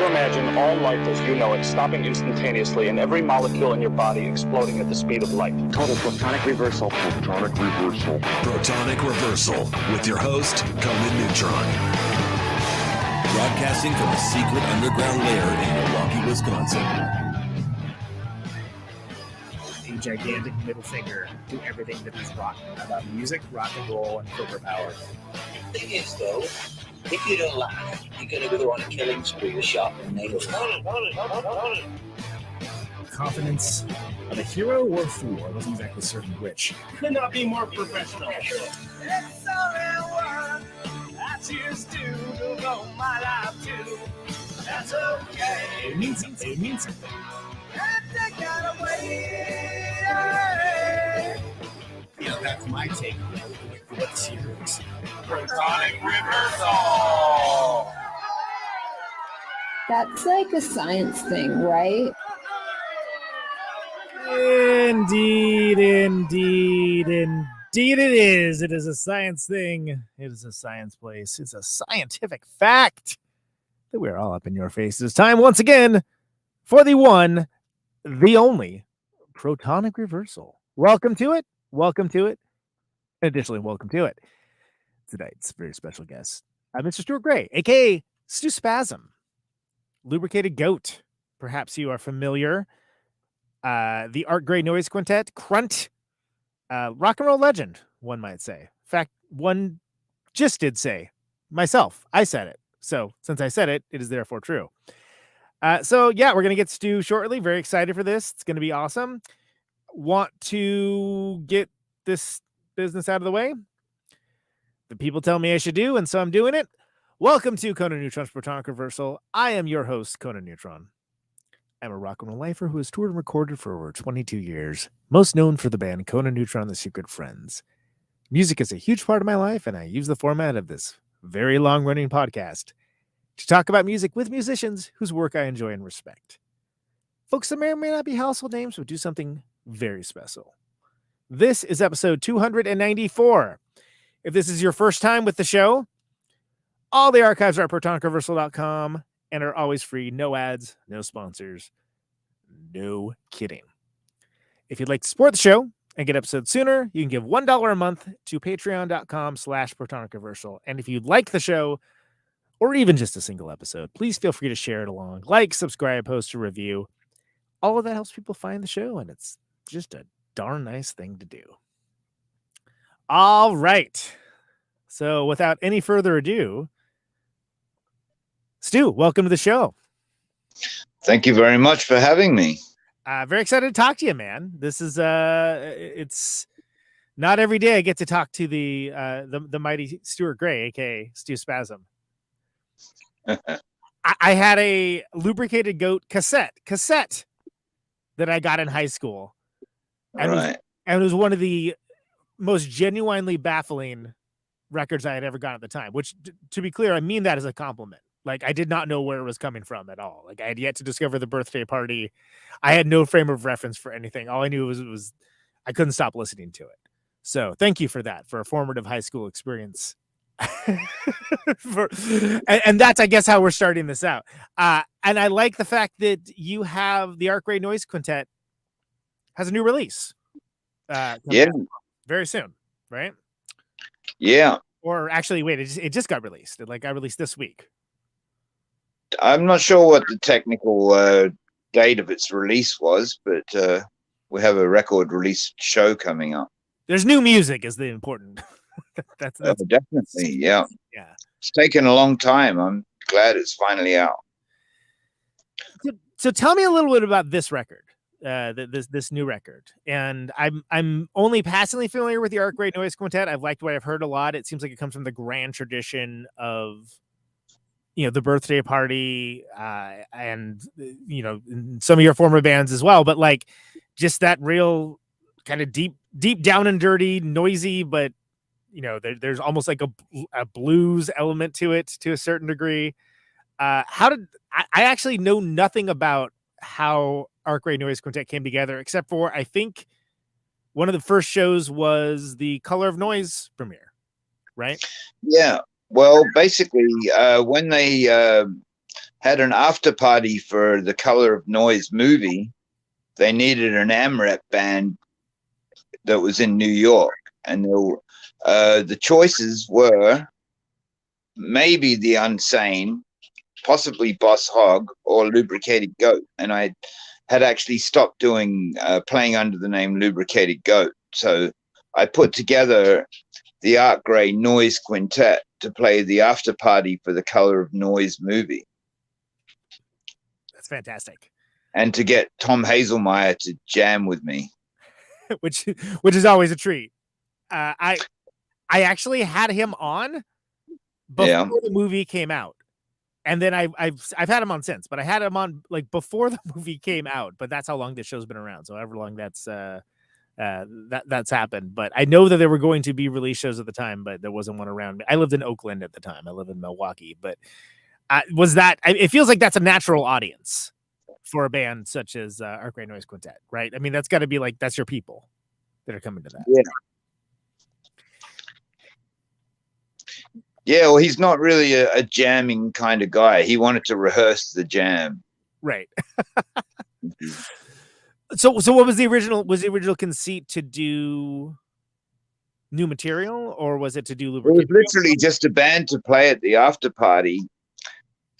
to imagine all life as you know it stopping instantaneously and every molecule in your body exploding at the speed of light. Total protonic reversal. Protonic reversal. Protonic reversal with your host, Conan Neutron. Broadcasting from a secret underground lair in Milwaukee, Wisconsin. A gigantic middle finger to everything that is rock about music, rock and roll, and poker power. The thing is, though, if you don't laugh, you're going to go on a killing spree with sharp nails. Confidence of a hero or a fool. I wasn't exactly certain which. Could not be more professional. It's only one I choose to devote my life to. That's okay. It means something. It means something. And I gotta wait. Yeah, that's my take on what's yours. Protonic reversal. That's like a science thing, right? Indeed it is. It is a science thing. It is a science place. It's a scientific fact that we're all up in your faces. It's time once again for the one, the only Protonic reversal. Welcome to it. Welcome to it. And additionally, welcome to it. Tonight's very special guest, Mr. Stu Gray, aka Stu Spasm, Lubricated Goat. Perhaps you are familiar. The Art Gray Noizz Quintet, Crunt, rock and roll legend, one might say. In fact, one just did say, myself, I said it. So since I said it, it is therefore true. So yeah, we're going to get Stu shortly. Very excited for this. It's going to be awesome. Want to get this business out of the way? The people tell me I should do, and so I'm doing it. Welcome to Conan Neutron's Protonic Reversal. I am your host, Conan Neutron. I'm a rock and roll lifer who has toured and recorded for over 22 years, most known for the band Conan Neutron and the Secret Friends. Music is a huge part of my life, and I use the format of this very long-running podcast to talk about music with musicians whose work I enjoy and respect. Folks that may or may not be household names but do something very special. This is episode 294. If this is your first time with the show, all the archives are at protonicreversal.com and are always free. No ads, no sponsors, no kidding. If you'd like to support the show and get episodes sooner, you can give $1 a month to patreon.com/protonicreversal. And if you like the show, or even just a single episode, please feel free to share it along. Like, subscribe, post a review. All of that helps people find the show, and it's just a darn nice thing to do. All right. So without any further ado, Stu, welcome to the show. Thank you very much for having me. Very excited to talk to you, man. This is it's not every day I get to talk to the mighty Stuart Gray, aka Stu Spasm. I had a Lubricated Goat cassette that I got in high school. And, right. It was one of the most genuinely baffling records I had ever gotten at the time, which, to be clear, I mean that as a compliment. Like, I did not know where it was coming from at all. Like, I had yet to discover the birthday party. I had no frame of reference for anything. All I knew was I couldn't stop listening to it. So thank you for that, for a formative high school experience. and that's, I guess, how we're starting this out. And I like the fact that you have the Art Gray Noizz Quintet has a new release. Yeah. Very soon, right? Yeah. Or actually, wait, it just got released. It got released this week. I'm not sure what the technical date of its release was, but we have a record release show coming up. There's new music is the important. that's definitely, yeah. Yeah. It's taken a long time. I'm glad it's finally out. So tell me a little bit about this record. This new record, and I'm only passingly familiar with the Art Gray Noizz Quintet. I've liked what I've heard a lot. It seems like it comes from the grand tradition of, the birthday party, and some of your former bands as well. But like, just that real kind of deep down and dirty, noisy, but there's almost like a blues element to it to a certain degree. How did I actually know nothing about how Art Gray Noizz Quintet came together, except for I think one of the first shows was the Color of Noise premiere, right? Yeah. Well, basically, when they had an after party for the Color of Noise movie. They needed an AMREP band that was in New York, and the choices were maybe The Unsane, possibly Boss Hog, or Lubricated Goat. And I had actually stopped doing playing under the name Lubricated Goat, so I put together the Art Gray Noizz Quintet to play the after party for the Color of Noise movie. That's fantastic. And to get Tom Hazelmeyer to jam with me. which is always a treat. I actually had him on before the movie came out. And then I've had him on since, but I had him on like before the movie came out, but that's how long this show's been around. So however long that's happened. But I know that there were going to be release shows at the time, but there wasn't one around me. I lived in Oakland at the time. I live in Milwaukee, but it feels like that's a natural audience for a band such as Art Gray Noizz Quintet, right? I mean, that's got to be like, that's your people that are coming to that. Yeah. Yeah, well, he's not really a jamming kind of guy. He wanted to rehearse the jam. Right. So what was the original? Was the original conceit to do new material, or was it to do Lubricated? It was literally just a band to play at the after party,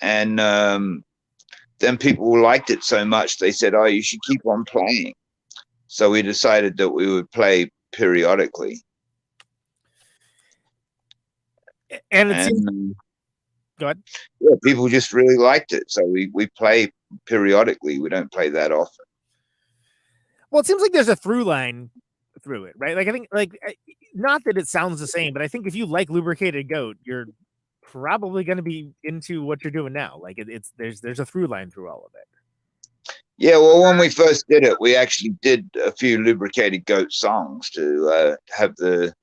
and then people liked it so much they said, "Oh, you should keep on playing." So we decided that we would play periodically. And it seems... Go ahead. Yeah, people just really liked it, so we play periodically. We don't play that often. Well, it seems like there's a through line through it, right? Like I think, like, not that it sounds the same, but I think if you like Lubricated Goat, you're probably going to be into what you're doing now. Like there's a through line through all of it. Yeah, well, when we first did it, we actually did a few Lubricated Goat songs to have the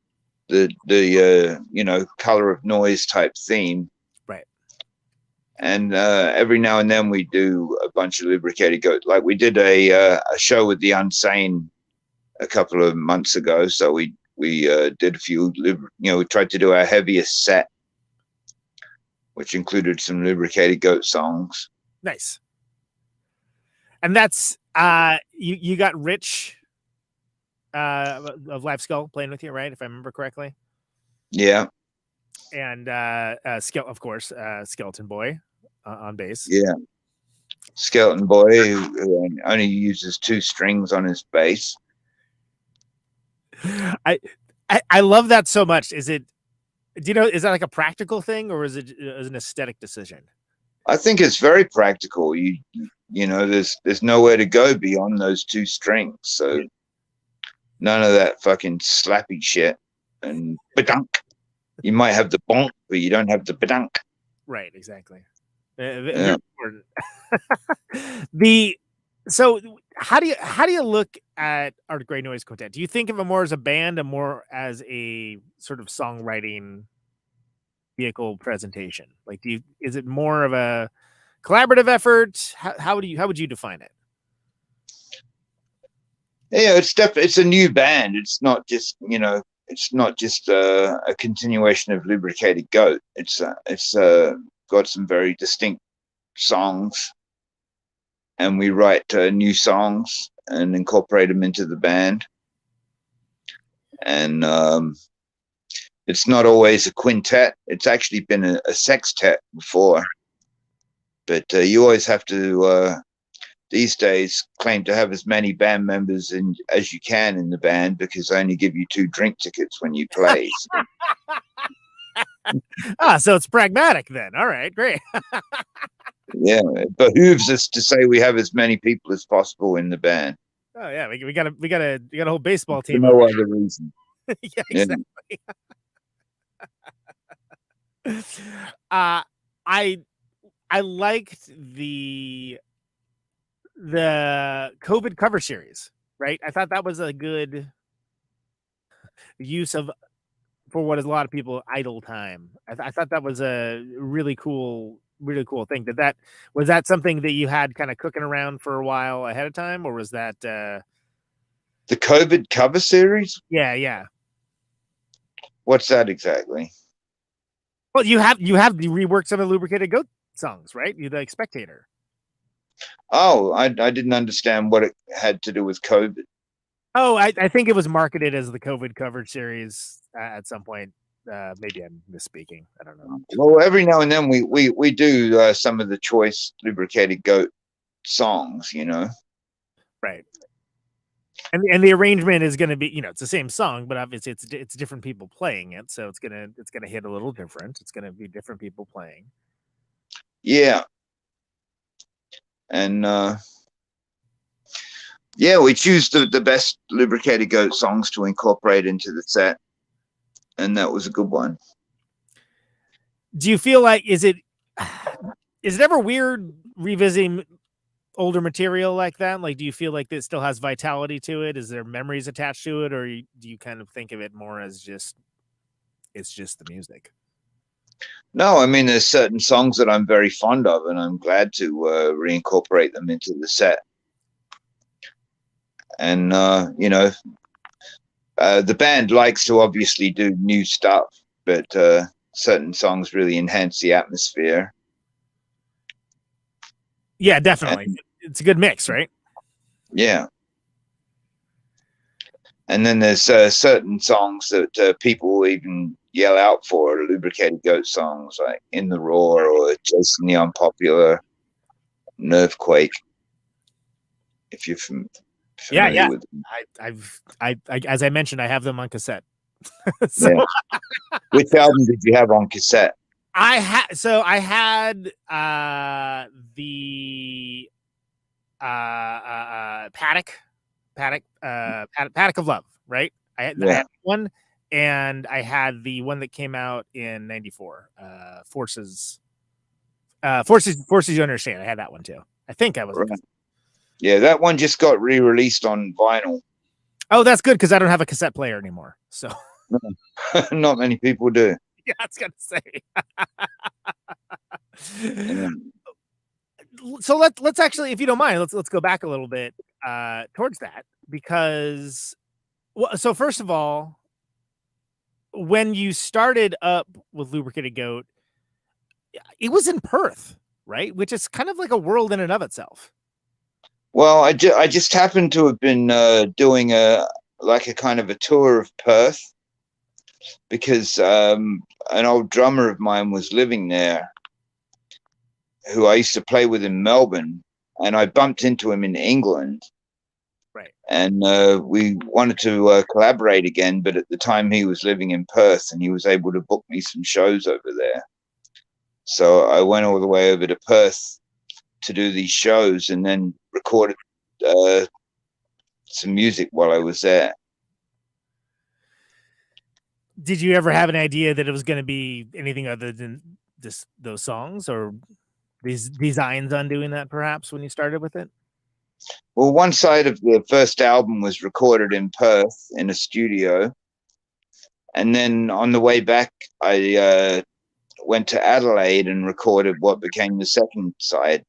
Color of Noise type theme. Right. And every now and then we do a bunch of Lubricated Goat. Like we did a show with The Unsane a couple of months ago. So we did a few, we tried to do our heaviest set, which included some Lubricated Goat songs. Nice. And that's you got Rich of Live Skull playing with you, right? If I remember correctly. Yeah. And of course, Skeltonboy on bass. Yeah. Skeltonboy, who only uses 2 strings on his bass. I love that so much. Is that like a practical thing, or is it an aesthetic decision? I think it's very practical. There's nowhere to go beyond those 2 strings. So none of that fucking slappy shit and badunk. You might have the bonk, but you don't have the badunk. Right, exactly. Yeah. Important. So how do you look at Art Gray Noizz Quintet? Do you think of it more as a band and more as a sort of songwriting vehicle presentation? Like, is it more of a collaborative effort? How would you define it? Yeah, it's a new band. It's not just a continuation of Lubricated Goat. It's got some very distinct songs, and we write new songs and incorporate them into the band. And it's not always a quintet. It's actually been a sextet before, but you always have to these days claim to have as many band members as you can in the band, because they only give you 2 drink tickets when you play. So it's pragmatic then. All right, great. Yeah, it behooves us to say we have as many people as possible in the band. Oh yeah, we got a whole baseball team. For no other reason. Yeah, exactly. Yeah. I liked the COVID cover series, right? I thought that was a good use for what is a lot of people idle time. I thought that was a really cool thing. Was that something that you had kind of cooking around for a while ahead of time, or was that the COVID cover series? Yeah. What's that exactly? Well, you have reworked some of the Lubricated Goat songs, right? You're the Spectator. Oh, I didn't understand what it had to do with COVID. Oh, I think it was marketed as the COVID coverage series at some point. Maybe I'm misspeaking. I don't know. Well, every now and then we do some of the choice Lubricated Goat songs, you know. Right. And the arrangement is going to be, you know, it's the same song, but obviously it's different people playing it, so it's gonna hit a little different. It's gonna be different people playing. Yeah. And yeah, we choose the best Lubricated Goat songs to incorporate into the set, and that was a good one. Do you feel like is it ever weird revisiting older material like that? Like, do you feel like it still has vitality to it? Is there memories attached to it, or do you kind of think of it more as it's just the music? No, I mean, there's certain songs that I'm very fond of, and I'm glad to reincorporate them into the set. And you know, the band likes to obviously do new stuff, but certain songs really enhance the atmosphere. Yeah, definitely. It's a good mix, right? Yeah. And then there's certain songs that people will even yell out for, Lubricated Goat songs like In the Roar or Jason the Unpopular, Nervequake. If you're familiar with them. I as I mentioned, I have them on cassette. So yeah. Which album did you have on cassette? I had the Paddock of Love, right? I had one, and I had the one that came out in '94. Forces You Understand. I had that one too. I think I was. Right. Yeah, that one just got re-released on vinyl. Oh, that's good because I don't have a cassette player anymore. So not many people do. Yeah, I was gonna say. Yeah. So let's actually, if you don't mind, let's go back a little bit towards that, because so first of all, when you started up with Lubricated Goat, it was in Perth, right? Which is kind of like a world in and of itself. Well, I just happened to have been doing a kind of a tour of Perth, because an old drummer of mine was living there, who I used to play with in Melbourne, and I bumped into him in England. Right. And we wanted to collaborate again, but at the time he was living in Perth, and he was able to book me some shows over there. So I went all the way over to Perth to do these shows, and then recorded some music while I was there. Did you ever have an idea that it was going to be anything other than those songs, or these designs on doing that, perhaps, when you started with it? Well, one side of the first album was recorded in Perth in a studio, and then on the way back, I went to Adelaide and recorded what became the second side.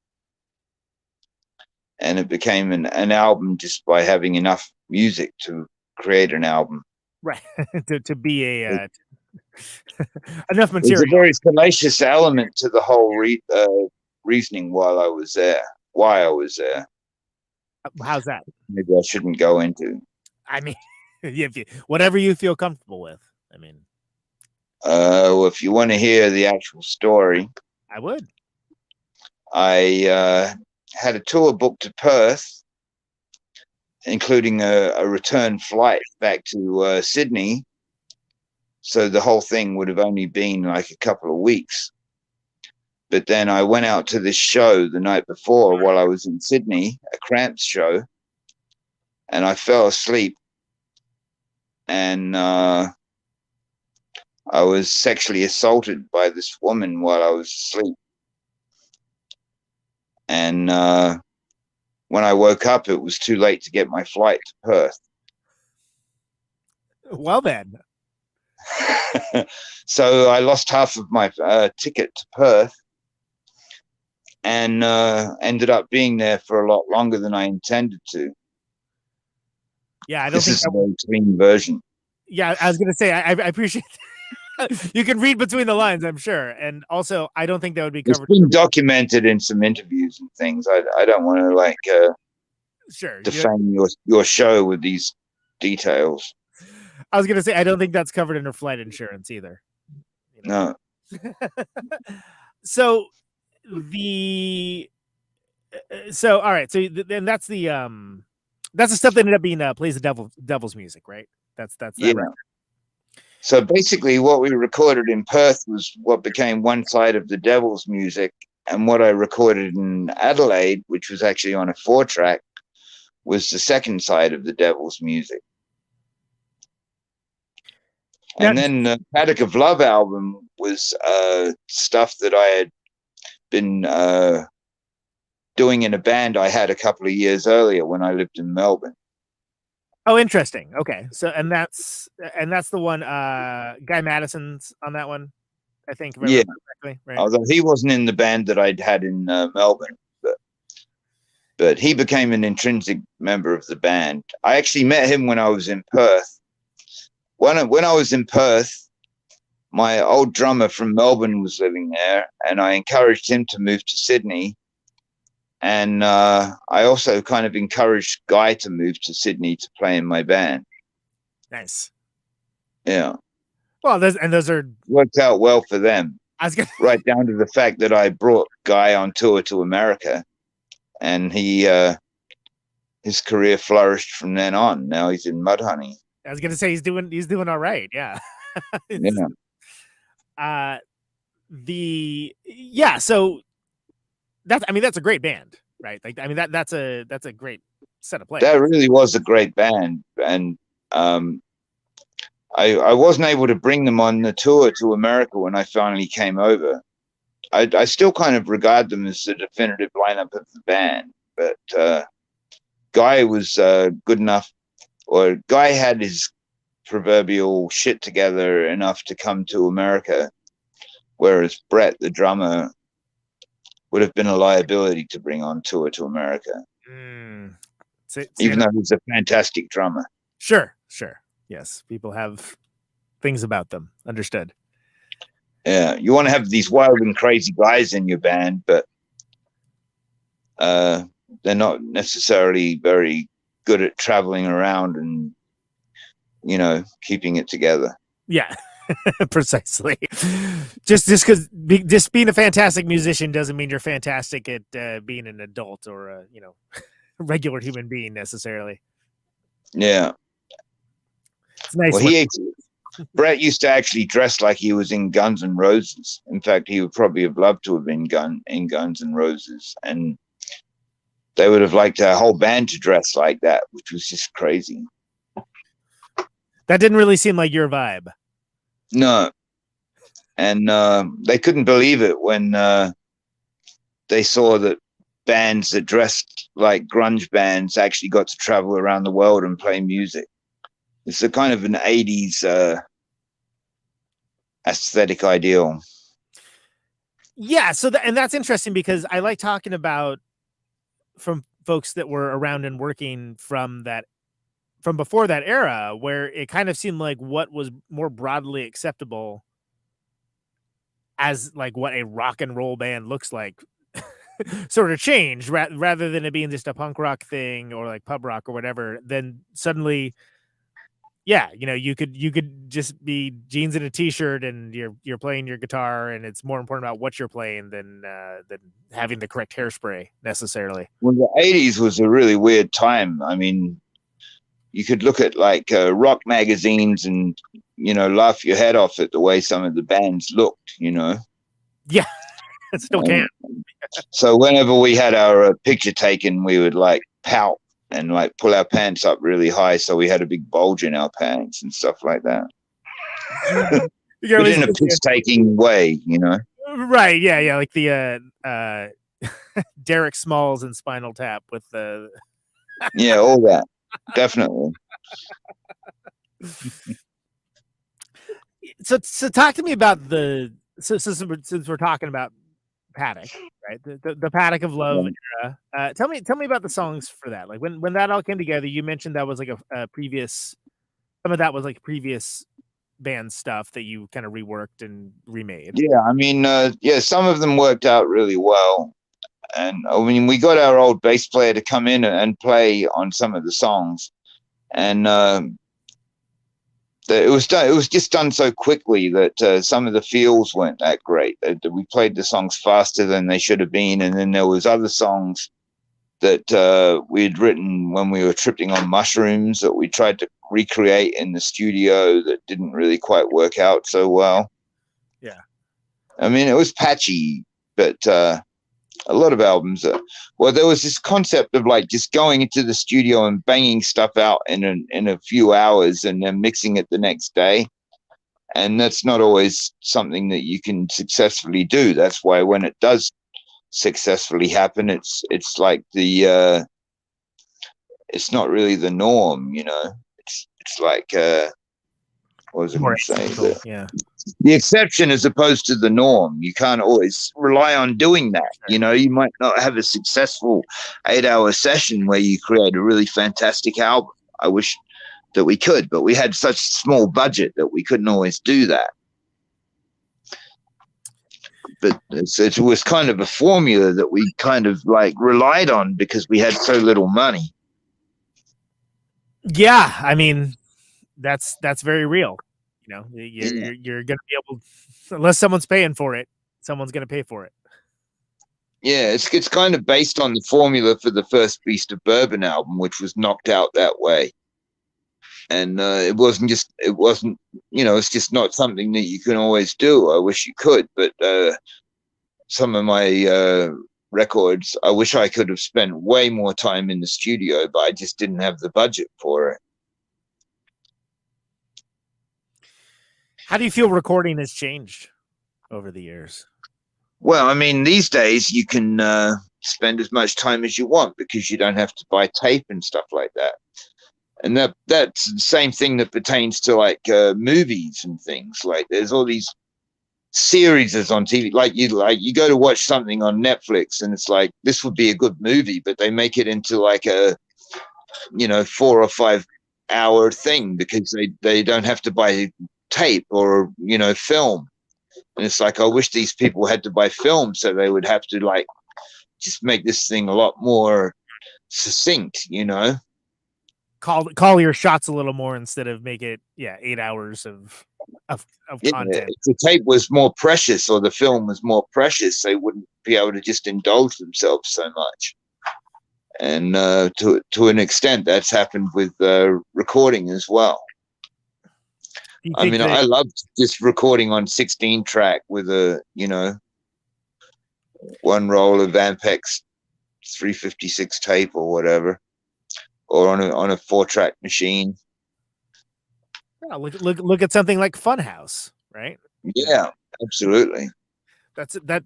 And it became an album just by having enough music to create an album. Right. to be a enough material. There's a very salacious element to the whole reasoning why I was there. How's that? Maybe I shouldn't go into. I mean, whatever you feel comfortable with. I mean, well, if you want to hear the actual story, I would. I had a tour booked to Perth, including a return flight back to Sydney. So the whole thing would have only been like a couple of weeks. But then I went out to this show the night before while I was in Sydney, a Cramps show, and I fell asleep. And I was sexually assaulted by this woman while I was asleep. And when I woke up, it was too late to get my flight to Perth. Well, then. So I lost half of my ticket to Perth, and ended up being there for a lot longer than I intended to. Yeah, I don't this think is a very clean version. Yeah, I was gonna say I appreciate You can read between the lines, I'm sure. And also, I don't think that would be It's covered. been documented in some interviews and things. I don't want to like Sure. defame your show with these details. I was going to say, I don't think that's covered under flight insurance either. No. So all right. So then that's the stuff that ended up being plays the devil's music, right? That's Yeah. right. So basically, what we recorded in Perth was what became one side of the Devil's music, and what I recorded in Adelaide, which was actually on a 4-track, was the second side of the Devil's music. And then the Paddock of Love album was stuff that I had been doing in a band I had a couple of years earlier when I lived in Melbourne. Oh, interesting. Okay. So and that's the one Guy Maddison's on that one, I think. If I remember correctly, right? Although he wasn't in the band that I'd had in Melbourne, but he became an intrinsic member of the band. I actually met him when I was in Perth. When I was in Perth, my old drummer from Melbourne was living there, and I encouraged him to move to Sydney. And I also kind of encouraged Guy to move to Sydney to play in my band. Nice. Yeah. Well, those are worked out well for them. I was gonna right down to the fact that I brought Guy on tour to America, and his career flourished from then on. Now he's in Mudhoney. I was gonna say he's doing all right. Yeah. Yeah. So that's a great band, right? Like that's a great set of players. That really was a great band, and I wasn't able to bring them on the tour to America when I finally came over. I still kind of regard them as the definitive lineup of the band, but Guy was good enough, or Guy had his proverbial shit together enough to come to America, whereas Brett, the drummer, would have been a liability to bring on tour to America. Even though he's a fantastic drummer. Sure. Yes, people have things about them. Understood. Yeah, you want to have these wild and crazy guys in your band, but they're not necessarily very good at traveling around and, keeping it together. Yeah, precisely. Just being a fantastic musician doesn't mean you're fantastic at being an adult or a regular human being necessarily. Yeah. It's nice. Well, Brett used to actually dress like he was in Guns N' Roses. In fact, he would probably have loved to have been in Guns N' Roses, and they would have liked a whole band to dress like that, which was just crazy. That didn't really seem like your vibe. No. And they couldn't believe it when they saw that bands that dressed like grunge bands actually got to travel around the world and play music. It's a kind of an 80s aesthetic ideal. Yeah, and that's interesting because I like talking about from folks that were around and working from before that era, where it kind of seemed like what was more broadly acceptable as like what a rock and roll band looks like sort of changed rather than it being just a punk rock thing or like pub rock or whatever. Then suddenly, yeah, you could just be jeans and a t-shirt and you're playing your guitar, and it's more important about what you're playing than having the correct hairspray necessarily. Well, the 80s was a really weird time. I mean, you could look at like rock magazines and laugh your head off at the way some of the bands looked. Yeah, it still can. So whenever we had our picture taken, we would like pout and like pull our pants up really high so we had a big bulge in our pants and stuff like that. But in a piss-taking way, Right, yeah, like the Derek Smalls and Spinal Tap with the yeah, all that. Definitely. So talk to me about since we're talking about Paddock, right? The Paddock of Love era. Tell me about the songs for that. Like when that all came together, you mentioned that was like a previous. Some of that was like previous band stuff that you kind of reworked and remade. Yeah, I mean, some of them worked out really well. And I mean, we got our old bass player to come in and play on some of the songs, and it was just done so quickly that some of the feels weren't that great. We played the songs faster than they should have been, and then there was other songs that we had written when we were tripping on mushrooms that we tried to recreate in the studio that didn't really quite work out so well. Yeah, I mean, it was patchy, but a lot of albums there was this concept of like just going into the studio and banging stuff out in a few hours and then mixing it the next day, and that's not always something that you can successfully do. That's why when it does successfully happen, it's like the it's not really the norm, you know. It's like what was I going to say? Yeah. The exception as opposed to the norm. You can't always rely on doing that. You know, you might not have a successful 8-hour session where you create a really fantastic album. I wish that we could, but we had such a small budget that we couldn't always do that. But it was kind of a formula that we kind of like relied on because we had so little money. Yeah, I mean, that's very real. You know, you're going to be able, unless someone's paying for it, someone's going to pay for it. Yeah, it's kind of based on the formula for the first Beast of Bourbon album, which was knocked out that way. And it wasn't, you know, it's just not something that you can always do. I wish you could, but some of my records, I wish I could have spent way more time in the studio, but I just didn't have the budget for it. How do you feel recording has changed over the years? Well, I mean, these days you can spend as much time as you want because you don't have to buy tape and stuff like that. And that's the same thing that pertains to like movies and things. Like there's all these series on TV. Like you go to watch something on Netflix and it's like, this would be a good movie, but they make it into like a, you know, 4 or 5 hour thing because they don't have to buy tape or, you know, film. And it's like, I wish these people had to buy film so they would have to like just make this thing a lot more succinct, you know. Call your shots a little more instead of make it 8 hours of content. If the tape was more precious or the film was more precious, they wouldn't be able to just indulge themselves so much. And to an extent, that's happened with recording as well. I mean, I loved just recording on 16 track with a, you know, one roll of Ampex 356 tape or whatever, or on a 4-track machine. Yeah, look at something like Funhouse, right? Yeah, absolutely. That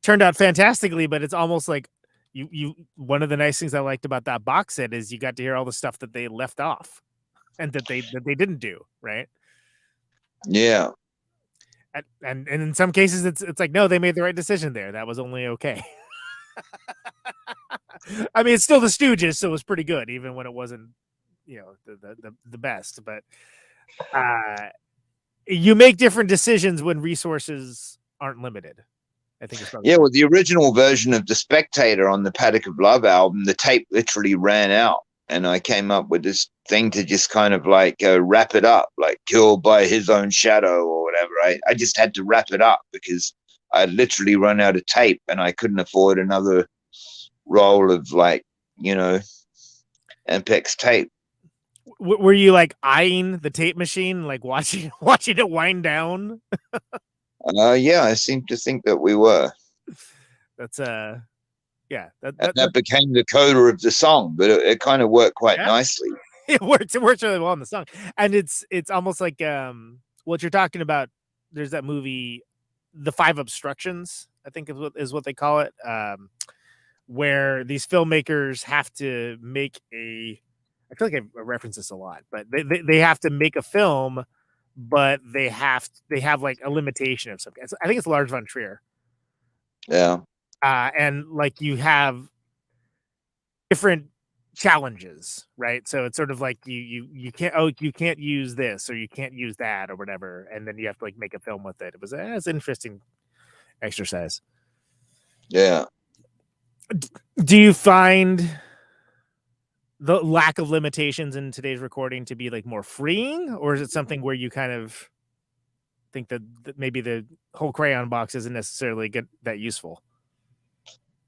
turned out fantastically, but it's almost like you one of the nice things I liked about that box set is you got to hear all the stuff that they left off and that they didn't do, right? Yeah. And in some cases it's like, no, they made the right decision there. That was only okay. I mean, it's still the Stooges, so it was pretty good, even when it wasn't, you know, the best. But you make different decisions when resources aren't limited. I think it's probably well, the original version of The Spectator on the Paddock of Love album, the tape literally ran out. And I came up with this thing to just kind of like wrap it up, like Killed by His Own Shadow or whatever. I just had to wrap it up because I'd literally run out of tape and I couldn't afford another roll of like, you know, Ampex tape. Were you like eyeing the tape machine, like watching it wind down? Yeah, I seem to think that we were. That's yeah, that became the coda of the song, but it kind of worked quite nicely. It works really well in the song, and it's almost like what you're talking about. There's that movie, The Five Obstructions, I think is what they call it, where these filmmakers have to make a. I feel like I reference this a lot, but they have to make a film, but they have like a limitation of something. I think it's Lars von Trier. Yeah. And like you have different challenges, right? So it's sort of like you can't use this or you can't use that or whatever, and then you have to like make a film with it. It was an interesting exercise. Yeah. Do you find the lack of limitations in today's recording to be like more freeing, or is it something where you kind of think that maybe the whole crayon box isn't necessarily that useful?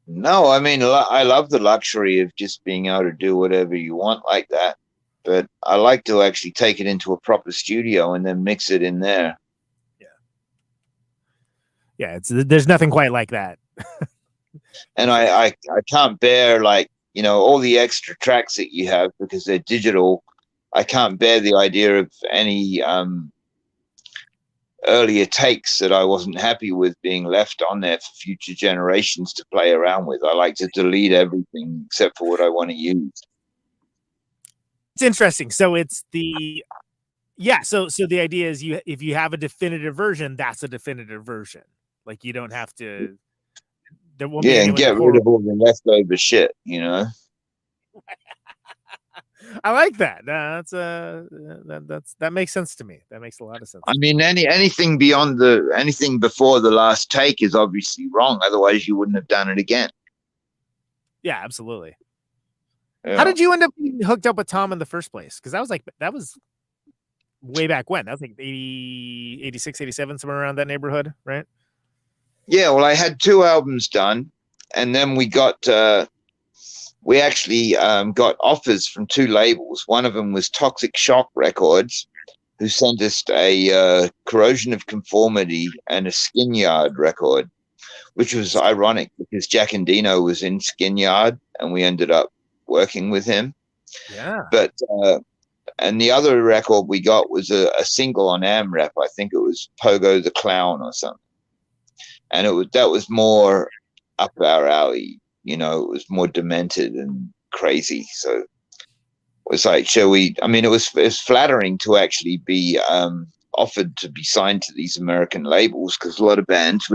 No, I mean, I love the luxury of just being able to do whatever you want like that. But I like to actually take it into a proper studio and then mix it in there. Yeah, there's nothing quite like that. And I can't bear, like, you know, all the extra tracks that you have because they're digital. I can't bear the idea of any earlier takes that I wasn't happy with being left on there for future generations to play around with. I like to delete everything except for what I want to use. It's interesting. So it's the so the idea is if you have a definitive version, that's a definitive version. Like you don't have to. There won't be and get rid of all the leftover shit, you know. I like that. That makes sense to me. That makes a lot of sense. I mean, anything before the last take is obviously wrong. Otherwise, you wouldn't have done it again. Yeah, absolutely. Yeah. How did you end up being hooked up with Tom in the first place? Because that was way back when. That was like 80, 86, 87, somewhere around that neighborhood, right? Yeah, well, I had 2 albums done, and then we actually got offers from 2 labels. One of them was Toxic Shock Records, who sent us a Corrosion of Conformity and a Skin Yard record, which was ironic because Jack Endino was in Skin Yard, and we ended up working with him. Yeah. But and the other record we got was a single on AmRep. I think it was Pogo the Clown or something. And that was more up our alley, you know. It was more demented and crazy. So it was like, it was flattering to actually be offered to be signed to these American labels, because a lot of bands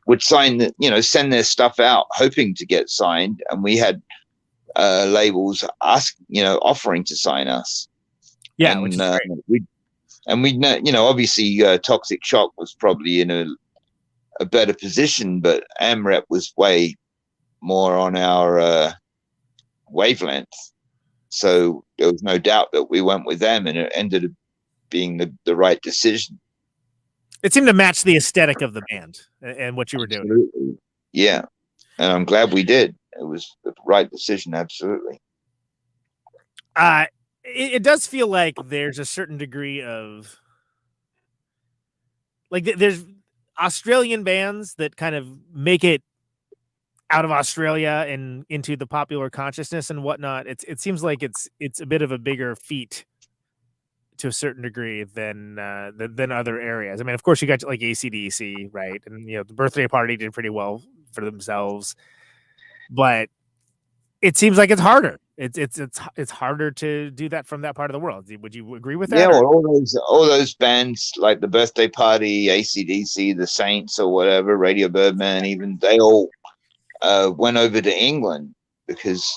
would sign send their stuff out hoping to get signed, and we had labels offering to sign us. Yeah, and which is great. obviously Toxic Shock was probably in a better position, but AmRep was way more on our wavelength, so there was no doubt that we went with them, and it ended up being the right decision. It seemed to match the aesthetic of the band and what you were doing. Absolutely. Yeah, and I'm glad we did. It was the right decision. Absolutely. It does feel like there's a certain degree of like there's Australian bands that kind of make it out of Australia and into the popular consciousness and whatnot. It seems like it's a bit of a bigger feat to a certain degree than other areas. I mean, of course, you got like AC/DC, right? And the Birthday Party did pretty well for themselves, but it seems like it's harder. It's harder to do that from that part of the world. Would you agree with that? Yeah, well, all those bands like the Birthday Party, AC/DC, the Saints, or whatever, Radio Birdman, even, they all went over to England because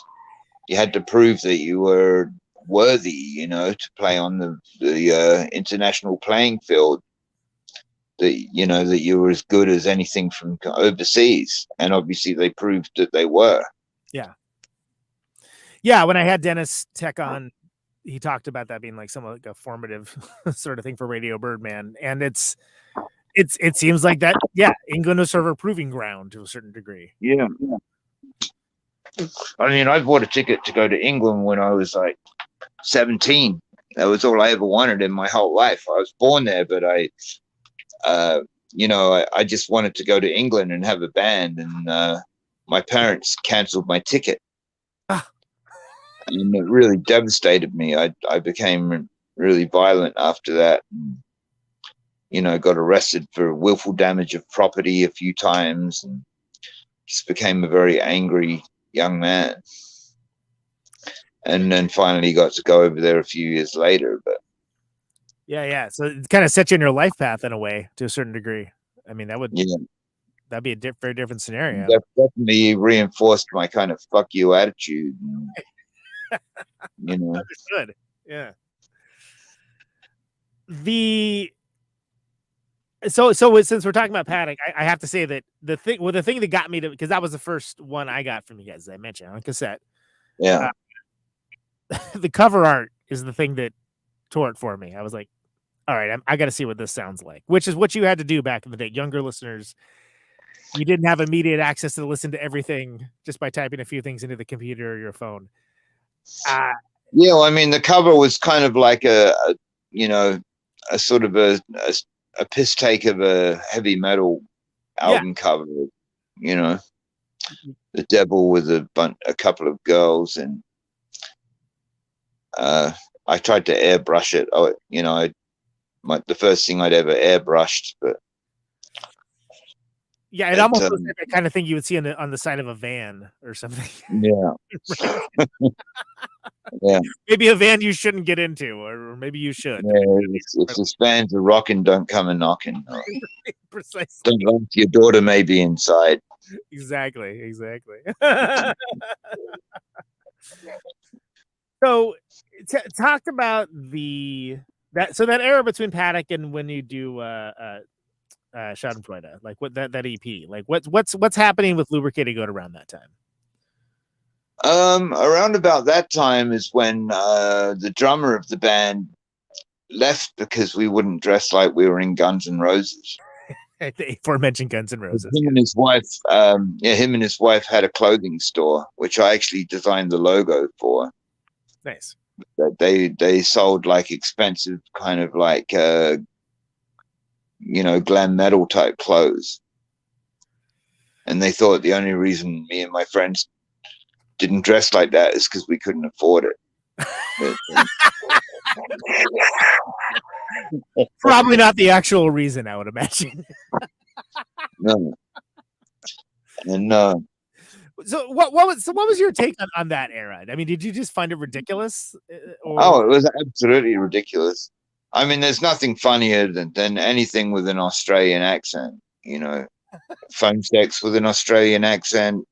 you had to prove that you were worthy, to play on the international playing field. That you were as good as anything from overseas, and obviously they proved that they were. Yeah, when I had Dennis Tech on, he talked about that being like somewhat like a formative sort of thing for Radio Birdman, and it seems like that. Yeah, England was sort of a proving ground to a certain degree. Yeah. I mean, I bought a ticket to go to England when I was like 17. That was all I ever wanted in my whole life. I was born there, but I just wanted to go to England and have a band, and my parents canceled my ticket. And it really devastated me. I became really violent after that. And, got arrested for willful damage of property a few times, and just became a very angry young man. And then finally got to go over there a few years later. But yeah. So it kind of set you in your life path in a way, to a certain degree. I mean, that'd be a very different scenario. That definitely reinforced my kind of fuck you attitude. You know. Understood. Yeah. So since we're talking about Paddock, I have to say that the thing that got me to, because that was the first one I got from you guys, as I mentioned, on cassette. Yeah. The cover art is the thing that tore it for me. I was like, all right, I got to see what this sounds like, which is what you had to do back in the day. Younger listeners, you didn't have immediate access to listen to everything just by typing a few things into the computer or your phone. Yeah, well, I mean, the cover was kind of like a sort of a piss take of a heavy metal album cover. You know, the devil with a couple of girls, and I tried to airbrush it. The first thing I'd ever airbrushed, but yeah, it almost looks like the kind of thing you would see on the side of a van or something. Yeah. Yeah. Maybe a van you shouldn't get into, or maybe you should. Yeah, if the fans are rocking, don't come a knocking. Precisely. Don't laugh, your daughter may be inside. Exactly. So, talk about that era between Paddock and when you do Schadenfreude, like what that EP, like what's happening with Lubricated Goat around that time? Around about that time is when the drummer of the band left because we wouldn't dress like we were in Guns N' Roses. The aforementioned Guns N' Roses. Him and his wife had a clothing store, which I actually designed the logo for. Nice. They sold like expensive kind of like glam metal type clothes, and they thought the only reason me and my friends didn't dress like that is because we couldn't afford it. Probably not the actual reason, I would imagine. No. And so what was your take on that era? I mean, did you just find it ridiculous? It was absolutely ridiculous. I mean, there's nothing funnier than anything with an Australian accent, you know. Phone sex with an Australian accent,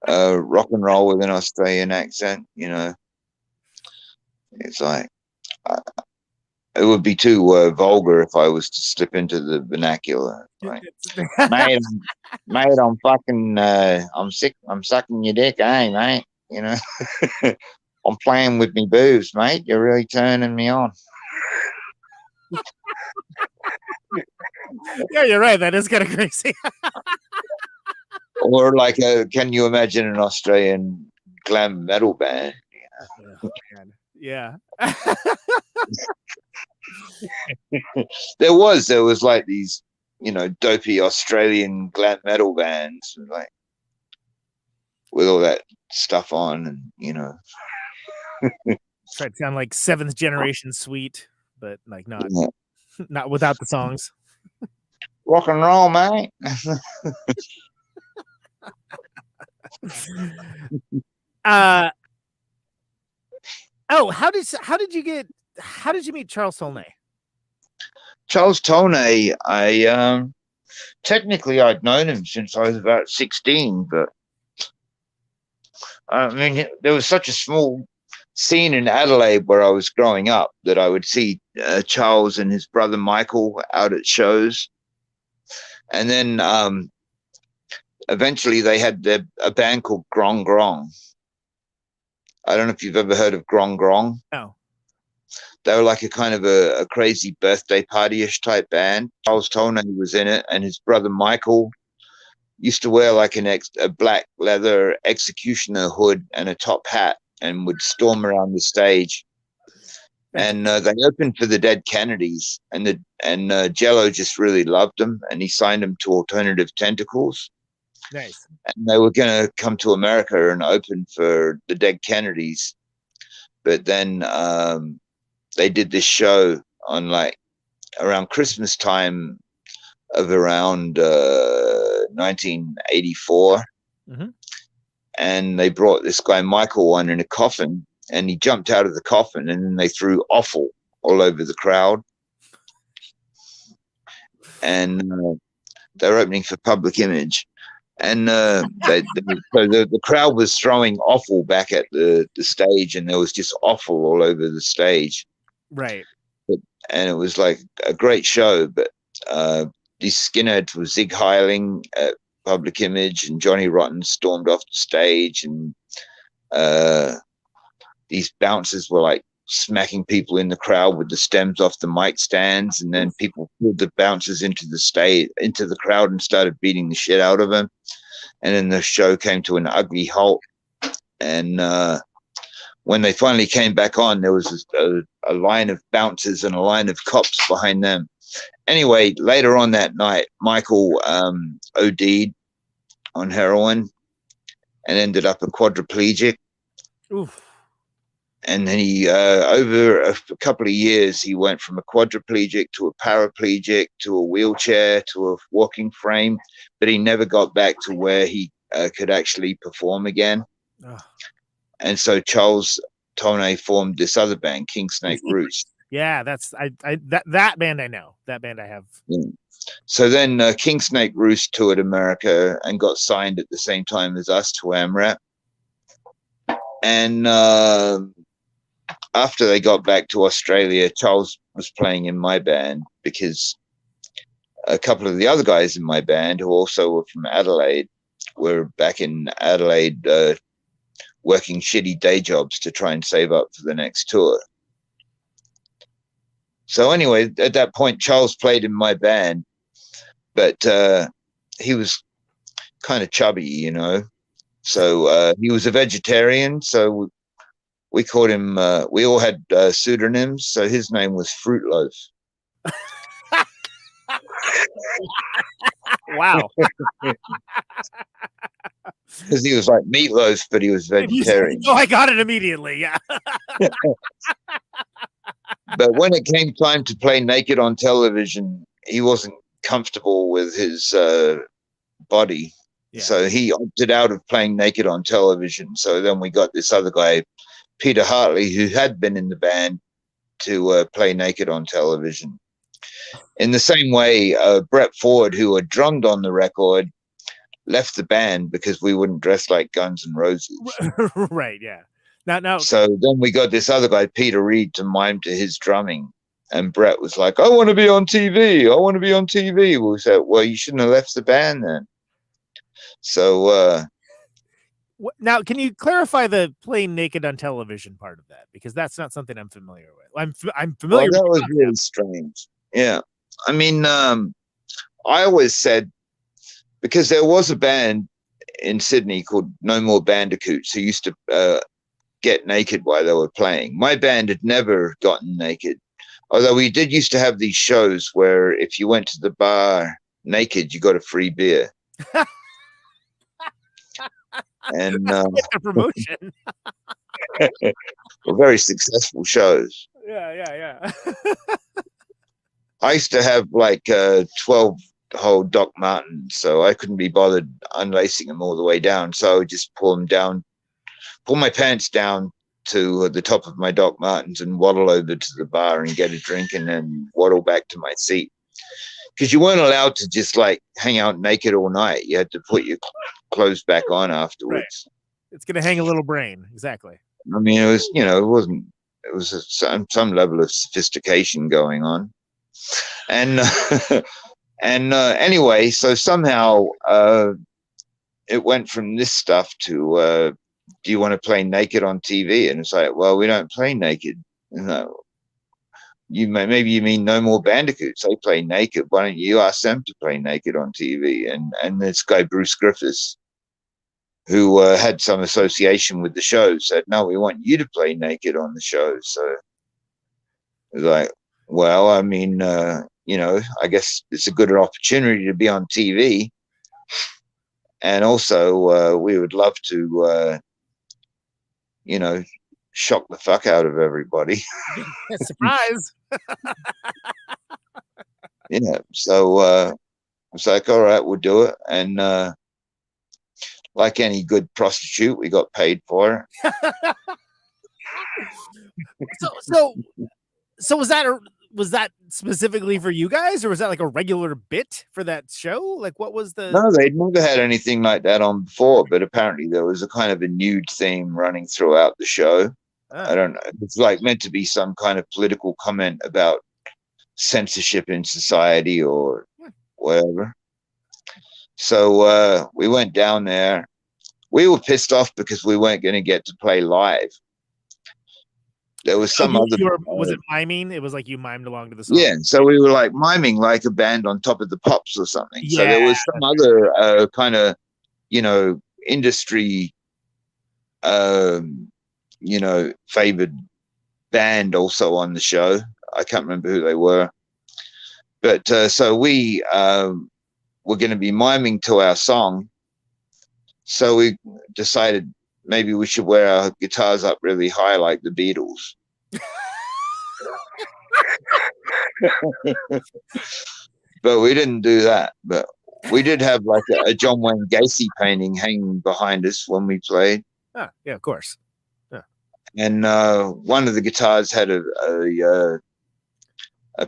rock and roll with an Australian accent, you know. It's like it would be too vulgar if I was to slip into the vernacular. Right? mate, I'm fucking, I'm sick. I'm sucking your dick, mate. You know, I'm playing with me boobs, mate. You're really turning me on. Yeah, you're right. That is kind of crazy. Or like, can you imagine an Australian glam metal band? Oh, man. Yeah. There was like these, dopey Australian glam metal bands, like with all that stuff on, and try to sound like seventh generation Sweet, but like not without the songs. Rock and roll, mate. How did you meet Charles Tolnay? Charles Tolnay, technically I'd known him since I was about 16, but I mean, there was such a small scene in Adelaide where I was growing up that I would see Charles and his brother Michael out at shows. And then eventually they had a band called Grong Grong. I don't know if you've ever heard of Grong Grong. No. They were like a kind of a crazy birthday party-ish type band. Charles Tolnay was in it, and his brother Michael used to wear like a black leather executioner hood and a top hat and would storm around the stage. And they opened for the Dead Kennedys, and Jello just really loved them, and he signed them to Alternative Tentacles. Nice. And they were going to come to America and open for the Dead Kennedys, but then they did this show on like around Christmas time of around 1984, and they brought this guy Michael on in a coffin, and he jumped out of the coffin, and then they threw offal all over the crowd. And they're opening for Public Image, And so the crowd was throwing offal back at the stage, and there was just offal all over the stage. Right. And it was like a great show, but these skinheads were Zig Heiling at Public Image, and Johnny Rotten stormed off the stage, and these bouncers were like smacking people in the crowd with the stems off the mic stands, and then people pulled the bouncers into the crowd and started beating the shit out of them. And then the show came to an ugly halt. And when they finally came back on, there was a line of bouncers and a line of cops behind them. Anyway, later on that night, Michael OD'd on heroin and ended up a quadriplegic. Oof. And then he, over a couple of years, he went from a quadriplegic to a paraplegic to a wheelchair to a walking frame, but he never got back to where he could actually perform again. Ugh. And so Charles Tolnay formed this other band, King Snake Roost. Yeah, that's that band I know. That band I have. Yeah. So then King Snake Roost toured America and got signed at the same time as us to AMRAP. And after they got back to Australia, Charles was playing in my band because a couple of the other guys in my band, who also were from Adelaide, were back in Adelaide working shitty day jobs to try and save up for the next tour. So anyway, at that point, Charles played in my band, but he was kind of chubby, you know. So he was a vegetarian, so we called him, we all had pseudonyms, so his name was Fruit Loaf. Wow. Because he was like meatloaf, but he was vegetarian. Oh, I got it immediately, yeah. But when it came time to play naked on television, he wasn't comfortable with his body. Yeah. So he opted out of playing naked on television. So then we got this other guy, Peter Hartley, who had been in the band, to play naked on television. In the same way, Brett Ford, who had drummed on the record, left the band because we wouldn't dress like Guns N' Roses. Right, yeah. Now. So then we got this other guy, Peter Reed, to mime to his drumming. And Brett was like, I want to be on TV. I want to be on TV. We said, well, you shouldn't have left the band then. So now, can you clarify the playing naked on television part of that? Because that's not something I'm familiar with. I'm familiar with that was really strange. Yeah. I mean, I always said, because there was a band in Sydney called No More Bandicoots who used to get naked while they were playing. My band had never gotten naked, although we did used to have these shows where if you went to the bar naked, you got a free beer. And promotion. Were very successful shows. Yeah. I used to have like 12-hole Doc Martens, so I couldn't be bothered unlacing them all the way down. So I would just pull my pants down to the top of my Doc Martens and waddle over to the bar and get a drink and then waddle back to my seat. Because you weren't allowed to just like hang out naked all night. You had to put your clothes back on afterwards. Right. It's going to hang a little brain. Exactly. I mean, it was, it was some level of sophistication going on. And, anyway, so somehow it went from this stuff to, do you want to play naked on TV? And it's like, well, we don't play naked. Maybe you mean No More Bandicoots. They play naked. Why don't you ask them to play naked on TV? And this guy, Bruce Griffiths, who had some association with the show, said, no, we want you to play naked on the show. So it was like, well, I mean, I guess it's a good opportunity to be on TV. And also, we would love to, shock the fuck out of everybody. Surprise. Yeah. So I was like, all right, we'll do it. And like any good prostitute, we got paid for it. So was that was that specifically for you guys, or was that like a regular bit for that show? Like, what was the? No, they'd never had anything like that on before, but apparently there was a kind of a nude theme running throughout the show. I don't know. It's like meant to be some kind of political comment about censorship in society or whatever. So we went down there. We were pissed off because we weren't going to get to play live. There was some other. Was it miming? It was like you mimed along to the song. Yeah, so we were like miming like a band on Top of the Pops or something. Yeah. So there was some other kind of, industry, favored band also on the show. I can't remember who they were, but so we were going to be miming to our song. So we decided maybe we should wear our guitars up really high like the Beatles. But we didn't do that. But we did have like a John Wayne Gacy painting hanging behind us when we played. Ah, yeah, of course. Yeah. And one of the guitars had a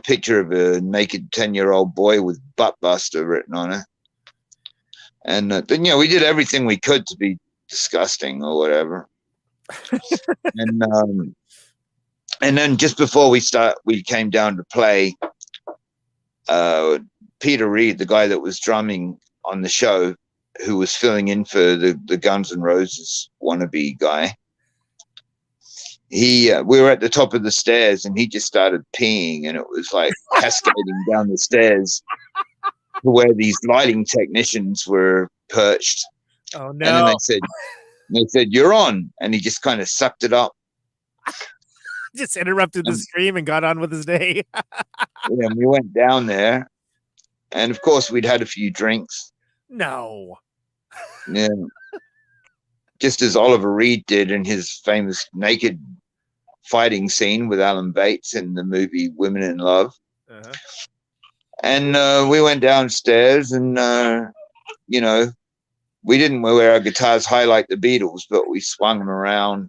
picture of a naked 10-year-old boy with Buttbuster written on it. And then, we did everything we could to be disgusting or whatever. And then just before we came down to play, Peter Reed, the guy that was drumming on the show, who was filling in for the Guns N' Roses wannabe guy, we were at the top of the stairs and he just started peeing, and it was like cascading down the stairs to where these lighting technicians were perched. Oh no. And then they said, "You're on," and he just kind of sucked it up. Just interrupted the stream and got on with his day. Yeah, and we went down there, and of course we'd had a few drinks. No. Yeah. Just as Oliver Reed did in his famous naked fighting scene with Alan Bates in the movie Women in Love. Uh-huh. And we went downstairs and, we didn't wear our guitars high like the Beatles, but we swung them around.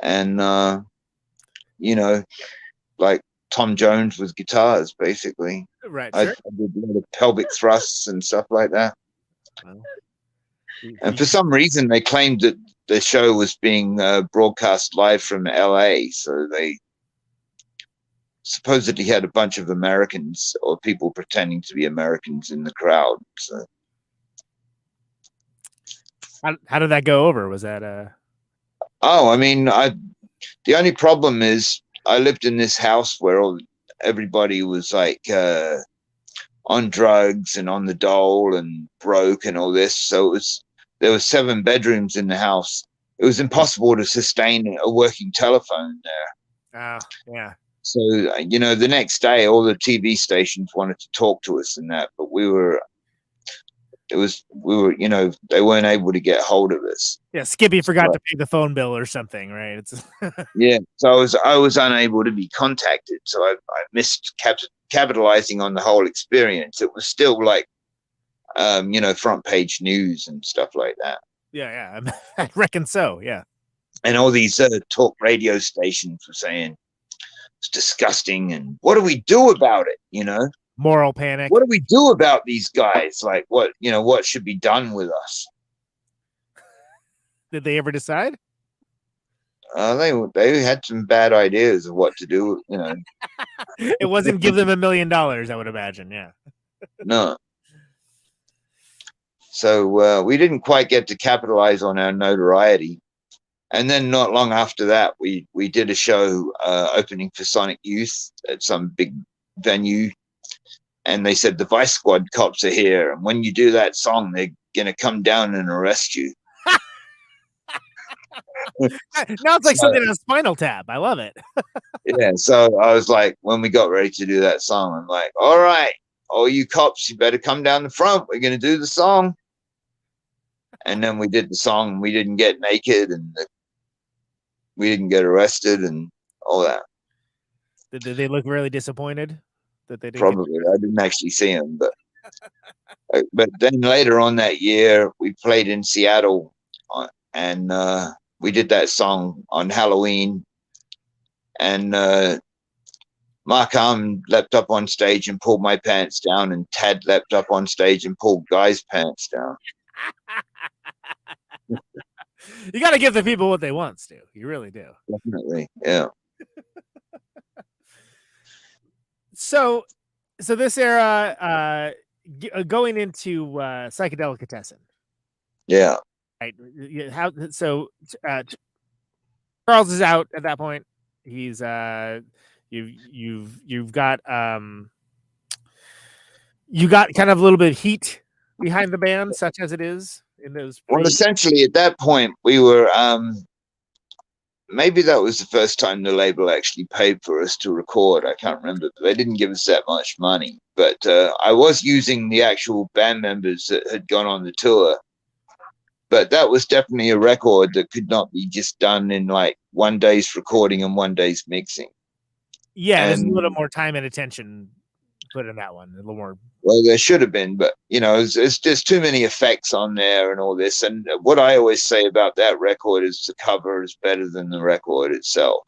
And, like Tom Jones with guitars, basically. Right. I Sure. did a lot of pelvic thrusts and stuff like that. Well, and for some reason, they claimed that the show was being broadcast live from LA. So they supposedly had a bunch of Americans or people pretending to be Americans in the crowd. So. How did that go over? Was that Oh, I mean, the only problem is I lived in this house where everybody was like on drugs and on the dole and broke and all this. So there were 7 bedrooms in the house. It was impossible to sustain a working telephone there. Yeah. So, the next day, all the TV stations wanted to talk to us and that, but they weren't able to get hold of us. Yeah, Skippy forgot to pay the phone bill or something, right? It's Yeah, so I was unable to be contacted. So I missed capitalizing on the whole experience. It was still like, front page news and stuff like that. Yeah, I reckon so. Yeah, and all these talk radio stations were saying it's disgusting, and what do we do about it? Moral panic. What do we do about these guys? Like, what should be done with us? Did they ever decide? They had some bad ideas of what to do. It wasn't give them $1 million, I would imagine. Yeah. No. So we didn't quite get to capitalize on our notoriety. And then not long after that, we did a show opening for Sonic Youth at some big venue. And they said, the Vice Squad cops are here. And when you do that song, they're going to come down and arrest you. Now it's like something on Spinal Tap. I love it. Yeah. So I was like, when we got ready to do that song, I'm like, all right, all you cops, you better come down the front. We're going to do the song. And then we did the song, and we didn't get naked, and we didn't get arrested and all that. Did they look really disappointed that they didn't? Probably. I didn't actually see them, but then later on that year, we played in Seattle, and we did that song on Halloween, and Mark Arm leapt up on stage and pulled my pants down, and Tad leapt up on stage and pulled Guy's pants down. You got to give the people what they want, Stu. You really do. Definitely, yeah. So this era, going into psychedelicatessen. Yeah. Right. Charles is out at that point. He's you've got you got kind of a little bit of heat behind the band, such as it is in those. Well, essentially, at that point, we were maybe that was the first time the label actually paid for us to record. I can't remember, but they didn't give us that much money. But I was using the actual band members that had gone on the tour. But that was definitely a record that could not be just done in like 1 day's recording and 1 day's mixing. Yeah, there's a little more time and attention put in that one. A little more. Well, there should have been, but you know, there's too many effects on there and all this. And what I always say about that record is the cover is better than the record itself.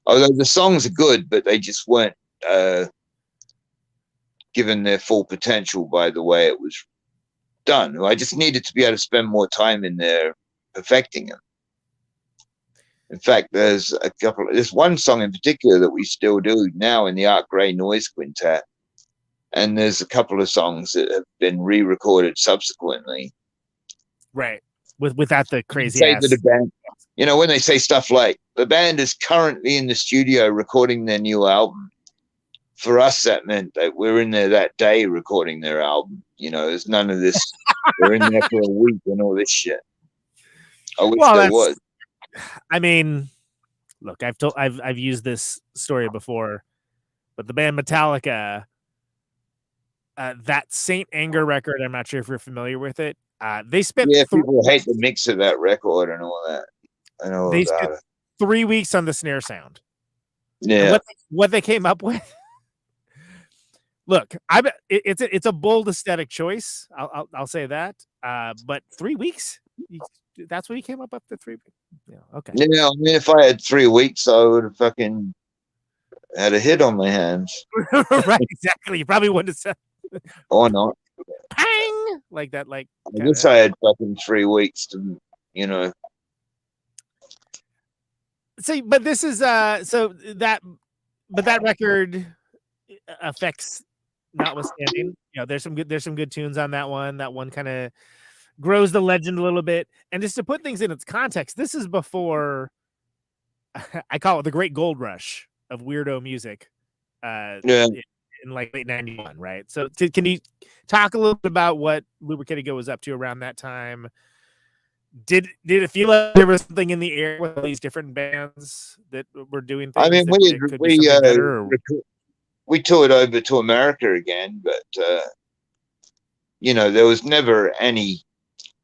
Although the songs are good, but they just weren't given their full potential by the way it was done. I just needed to be able to spend more time in there perfecting them. In fact, there's one song in particular that we still do now in the Art Gray Noizz Quintet. And there's a couple of songs that have been re-recorded subsequently. Right. Without the crazy say ass. that the band, you know, when they say stuff like the band is currently in the studio recording their new album. For us, that meant that we're in there that day recording their album. You know, there's none of this. We're in there for a week and all this shit. I wish there was. I mean, look, I've used this story before, but the band Metallica, that Saint Anger record, I'm not sure if you're familiar with it. They spent people hate the mix of that record and all that. I know they about spent it. 3 weeks on the snare sound. Yeah. What they came up with. Look, it's a bold aesthetic choice. I'll say that. But 3 weeks, that's what he came up with. The 3 weeks. Yeah. Okay. Yeah, I mean, if I had 3 weeks, I would have fucking had a hit on my hands. Right. Exactly. You probably wouldn't have said. Or not. Pang! Like that. Like. I guess I had fucking 3 weeks to, you know. See, but this is but that record affects notwithstanding, you know, there's some good tunes on that one. That one kind of grows the legend a little bit. And just to put things in its context, this is before I call it the great gold rush of weirdo music. In like late 91, right? So can you talk a little bit about what Lubricated Goat was up to around that time? Did it feel like there was something in the air with all these different bands that were doing things? I mean, we toured over to America again, but you know, there was never any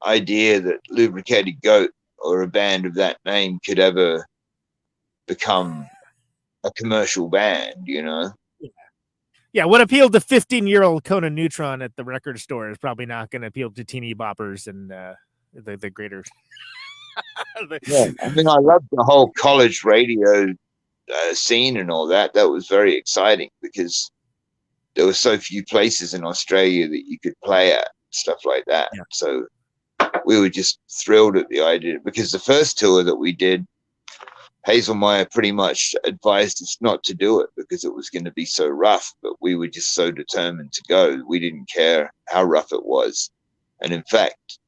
idea that Lubricated Goat or a band of that name could ever become a commercial band, you know. Yeah, what appealed to 15-year-old Conan Neutron at the record store is probably not going to appeal to teeny boppers and the greater. Yeah, I mean, I loved the whole college radio scene and all that. That was very exciting because there were so few places in Australia that you could play at, stuff like that. Yeah. So we were just thrilled at the idea, because the first tour that we did, Hazelmeyer pretty much advised us not to do it because it was going to be so rough, but we were just so determined to go. We didn't care how rough it was. And in fact,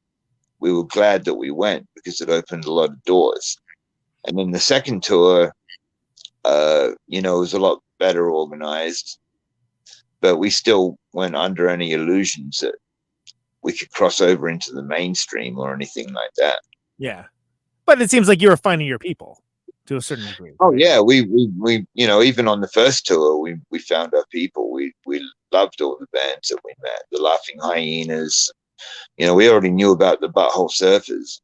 we were glad that we went because it opened a lot of doors. And then the second tour, you know, was a lot better organized, but we still weren't under any illusions that we could cross over into the mainstream or anything like that. Yeah. But it seems like you were finding your people to a certain degree. Oh yeah. We, you know, even on the first tour, we found our people. We loved all the bands that we met, the Laughing Hyenas. You know, we already knew about the Butthole Surfers.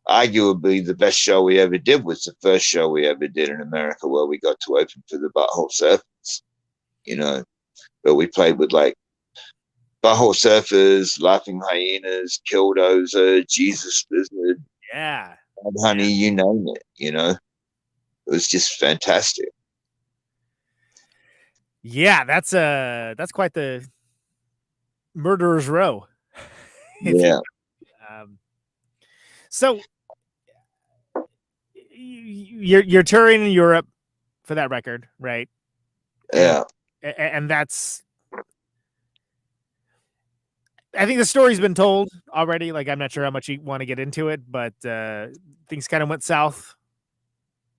Arguably, the best show we ever did was the first show we ever did in America, where we got to open for the Butthole Surfers. You know, but we played with like Butthole Surfers, Laughing Hyenas, Killdozer, Jesus Lizard, yeah, Honey, you name it. You know, it was just fantastic. Yeah, that's quite the murderer's row. Yeah. So you're touring in Europe for that record, right? Yeah. And that's, I think the story's been told already. Like, I'm not sure how much you want to get into it, but things kind of went south.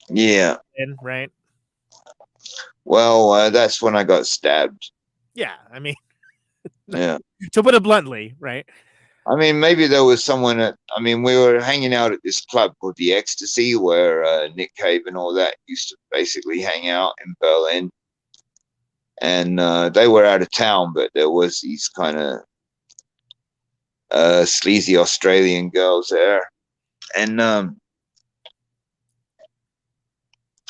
Yeah. Right. Well, that's when I got stabbed. Yeah. I mean, Yeah. to put it bluntly, right? I mean, maybe there was someone we were hanging out at this club called the Ecstasy where Nick Cave and all that used to basically hang out in Berlin. And they were out of town, but there was these kind of sleazy Australian girls there. And I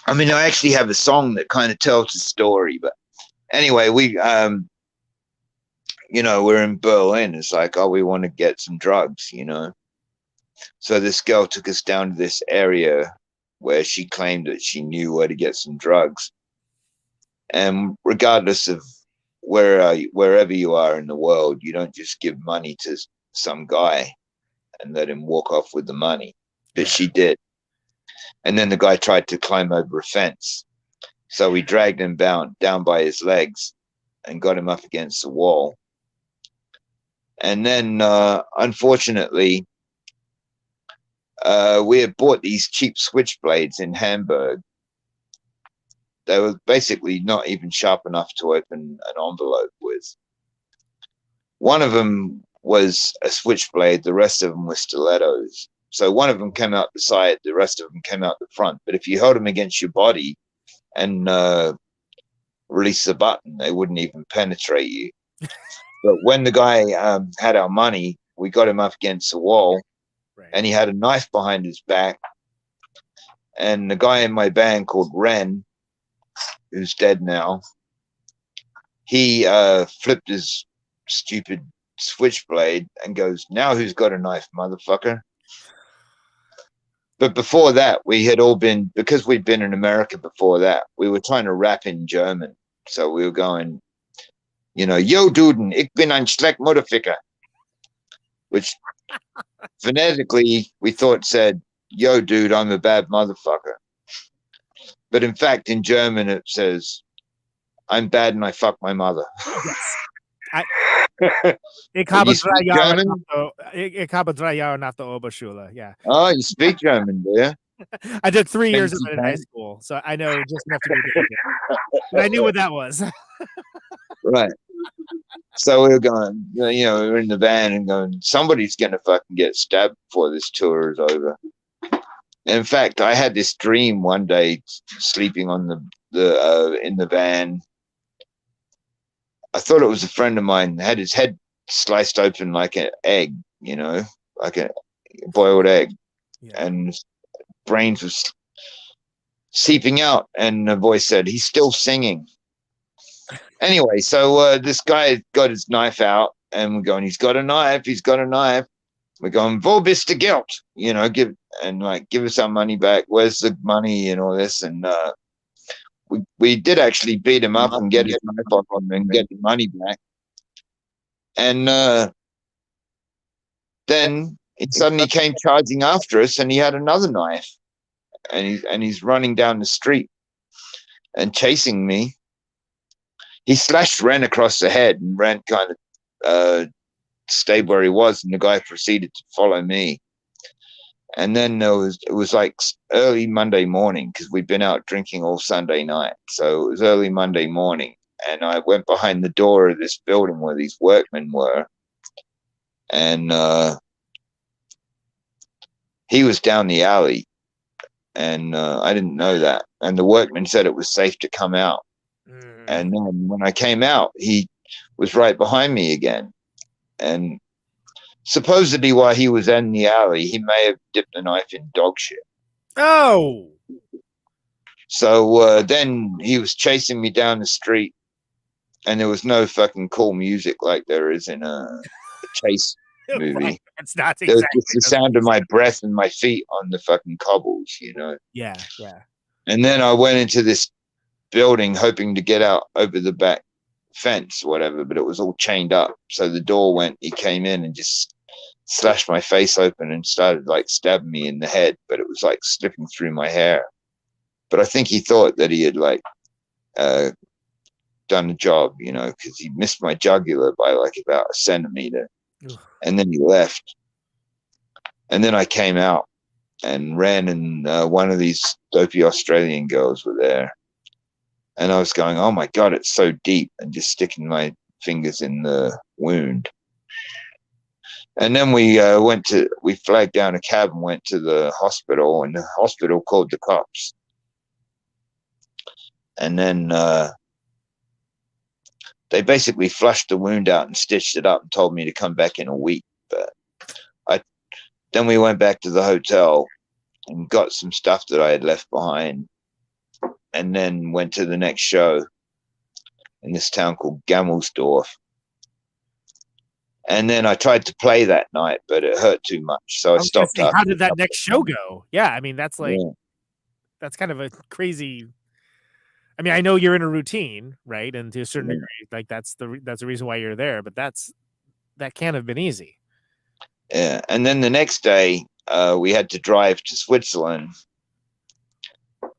actually have a song that kind of tells the story. But anyway, we we're in Berlin. It's like, oh, we want to get some drugs, So this girl took us down to this area where she claimed that she knew where to get some drugs. And regardless of wherever you are in the world, you don't just give money to some guy and let him walk off with the money. But she did. And then the guy tried to climb over a fence. So we dragged him down by his legs and got him up against the wall. And then, unfortunately, we had bought these cheap switchblades in Hamburg. They were basically not even sharp enough to open an envelope with. One of them was a switchblade. The rest of them were stilettos. So one of them came out the side. The rest of them came out the front. But if you held them against your body and release the button, they wouldn't even penetrate you. But when the guy had our money, we got him up against the wall, and he had a knife behind his back. And the guy in my band called Ren, who's dead now, he flipped his stupid switchblade and goes, "Now who's got a knife, motherfucker?" But before that, we had all been, because we'd been in America before that, we were trying to rap in German. So we were going, "Yo, Duden, ich bin ein schlecht Motherfucker," which phonetically we thought said, "Yo, dude, I'm a bad motherfucker." But in fact, in German, it says, "I'm bad and I fuck my mother." Ich habe You speak German? Ich habe 3 Jahre nach der Oberschule. Yeah. Oh, you speak German, do you? I did 3 years of it in high school, so I know just enough to be good. But I knew what that was. Right. So we were going, we were in the van and going, somebody's going to fucking get stabbed before this tour is over. In fact, I had this dream one day, sleeping on the in the van. I thought it was a friend of mine, had his head sliced open like an egg, like a boiled egg, and his brains was seeping out. And a voice said, "He's still singing." Anyway, so this guy got his knife out, and we're going, "He's got a knife. He's got a knife." We're going, "Wo bist du Geld?" Give us our money back. Where's the money and all this? And we did actually beat him up and get his knife off him and get the money back. And then he suddenly came charging after us, and he had another knife, and he's running down the street and chasing me. He slashed Ren across the head, and Ren kind of stayed where he was, and the guy proceeded to follow me. And then it was like early Monday morning, because we'd been out drinking all Sunday night. So it was early Monday morning, and I went behind the door of this building where these workmen were, and he was down the alley, and I didn't know that. And the workman said it was safe to come out. And then when I came out, he was right behind me again. And supposedly while he was in the alley, he may have dipped the knife in dog shit. Oh! So then he was chasing me down the street, and there was no fucking cool music like there is in a chase movie. Right. It's not There was exactly just the sound of my breath and my feet on the fucking cobbles, Yeah. And then I went into this building, hoping to get out over the back fence or whatever, but it was all chained up. So the door went, he came in and just slashed my face open and started like stabbing me in the head, but it was like slipping through my hair. But I think he thought that he had like done the job, you know, because he missed my jugular by like about a centimeter. And then he left. And then I came out and ran, and one of these dopey Australian girls were there. And I was going, oh my God, it's so deep, and just sticking my fingers in the wound. And then we flagged down a cab and went to the hospital, and the hospital called the cops. And then they basically flushed the wound out and stitched it up and told me to come back in a week. But then we went back to the hotel and got some stuff that I had left behind, and then went to the next show in this town called Gammelsdorf. And then I tried to play that night, but it hurt too much, so I stopped. How did that next show go? Yeah, I mean, that's like, that's kind of a crazy. I mean, I know you're in a routine, right? And to a certain degree, like that's the reason why you're there. But that can't have been easy. Yeah, and then the next day, we had to drive to Switzerland.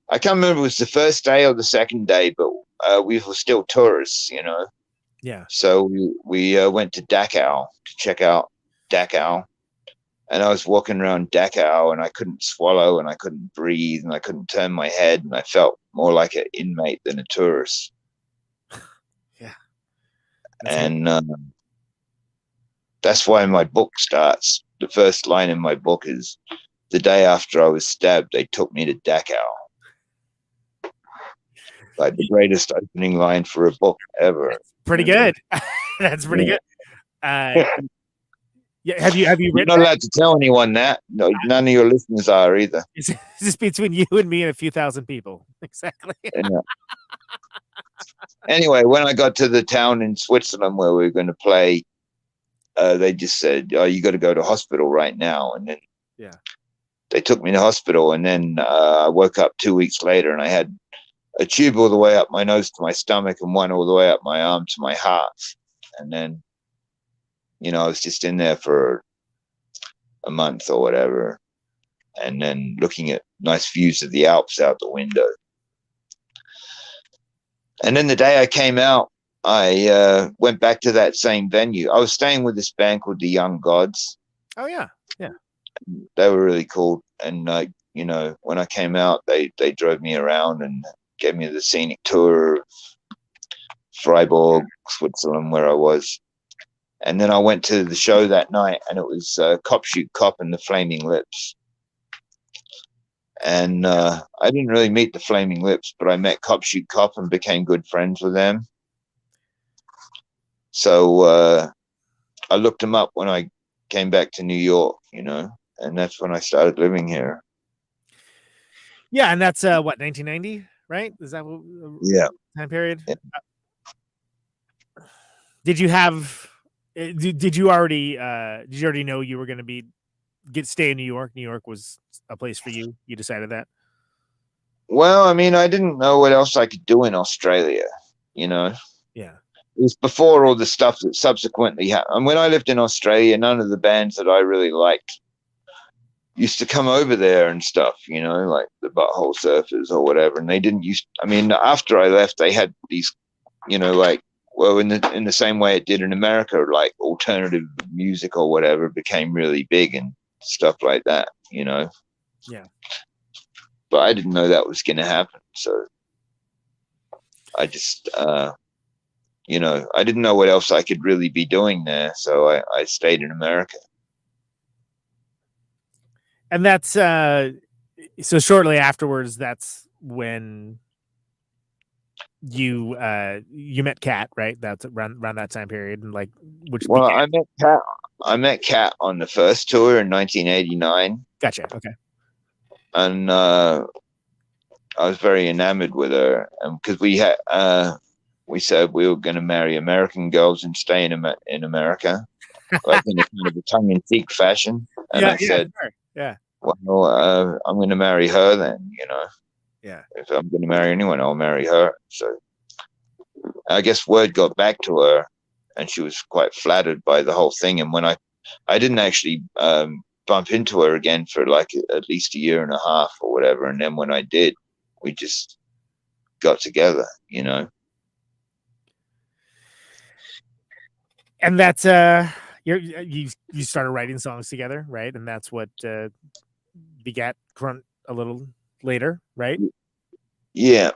I can't remember if it was the first day or the second day, but we were still tourists, you know. Yeah. So we went to Dachau to check out Dachau, and I was walking around Dachau, and I couldn't swallow, and I couldn't breathe, and I couldn't turn my head, and I felt more like an inmate than a tourist. Yeah. And that's why my book starts. The first line in my book is, "The day after I was stabbed, they took me to Dachau." Like the greatest opening line for a book ever. Pretty good. That's pretty good. Yeah, have you You're written? not allowed to tell anyone that. No, none of your listeners are either. Is this between you and me and a few thousand people? Exactly. Yeah. Anyway, when I got to the town in Switzerland where we were going to play, they just said, "Oh, you got to go to hospital right now." And then they took me to hospital, and then I woke up 2 weeks later, and I had a tube all the way up my nose to my stomach and one all the way up my arm to my heart. And then, you know, I was just in there for a month or whatever, and then looking at nice views of the Alps out the window. And then the day I came out, I went back to that same venue. I was staying with this band called the Young Gods. Oh, yeah. Yeah. They were really cool. And, you know, when I came out, they drove me around and gave me the scenic tour of Freiburg, Switzerland, where I was. And then I went to the show that night, and it was Cop Shoot Cop and the Flaming Lips. And I didn't really meet the Flaming Lips, but I met Cop Shoot Cop and became good friends with them. So I looked them up when I came back to New York, you know, and that's when I started living here. Yeah, and that's what, 1990, right? Is that what time period? Yeah. Did you have? Did you already know you were going to stay in New York? New York was a place for you. You decided that. Well, I mean, I didn't know what else I could do in Australia, you know. Yeah. It was before all the stuff that subsequently happened. And when I lived in Australia, none of the bands that I really liked used to come over there and stuff, you know, like the Butthole Surfers or whatever. And they didn't after I left, they had these, you know, like, well, in the same way it did in America, like alternative music or whatever became really big and stuff like that, you know. Yeah. But I didn't know that was going to happen. So I just, you know, I didn't know what else I could really be doing there. So I stayed in America. And that's so shortly afterwards, that's when you met Kat, right? That's around that time period, and like I met Kat on the first tour in 1989. Gotcha. Okay. And I was very enamored with her, and because we said we were going to marry American girls and stay in America, like in a kind of a tongue-in-cheek fashion. And I said, sure. Yeah. Well, I'm going to marry her then, you know. Yeah. If I'm going to marry anyone, I'll marry her. So I guess word got back to her, and she was quite flattered by the whole thing. And when I didn't actually bump into her again for like at least a year and a half or whatever. And then when I did, we just got together, you know. And that's you started writing songs together, right? And that's what begat Crunt a little later, right? Yeah.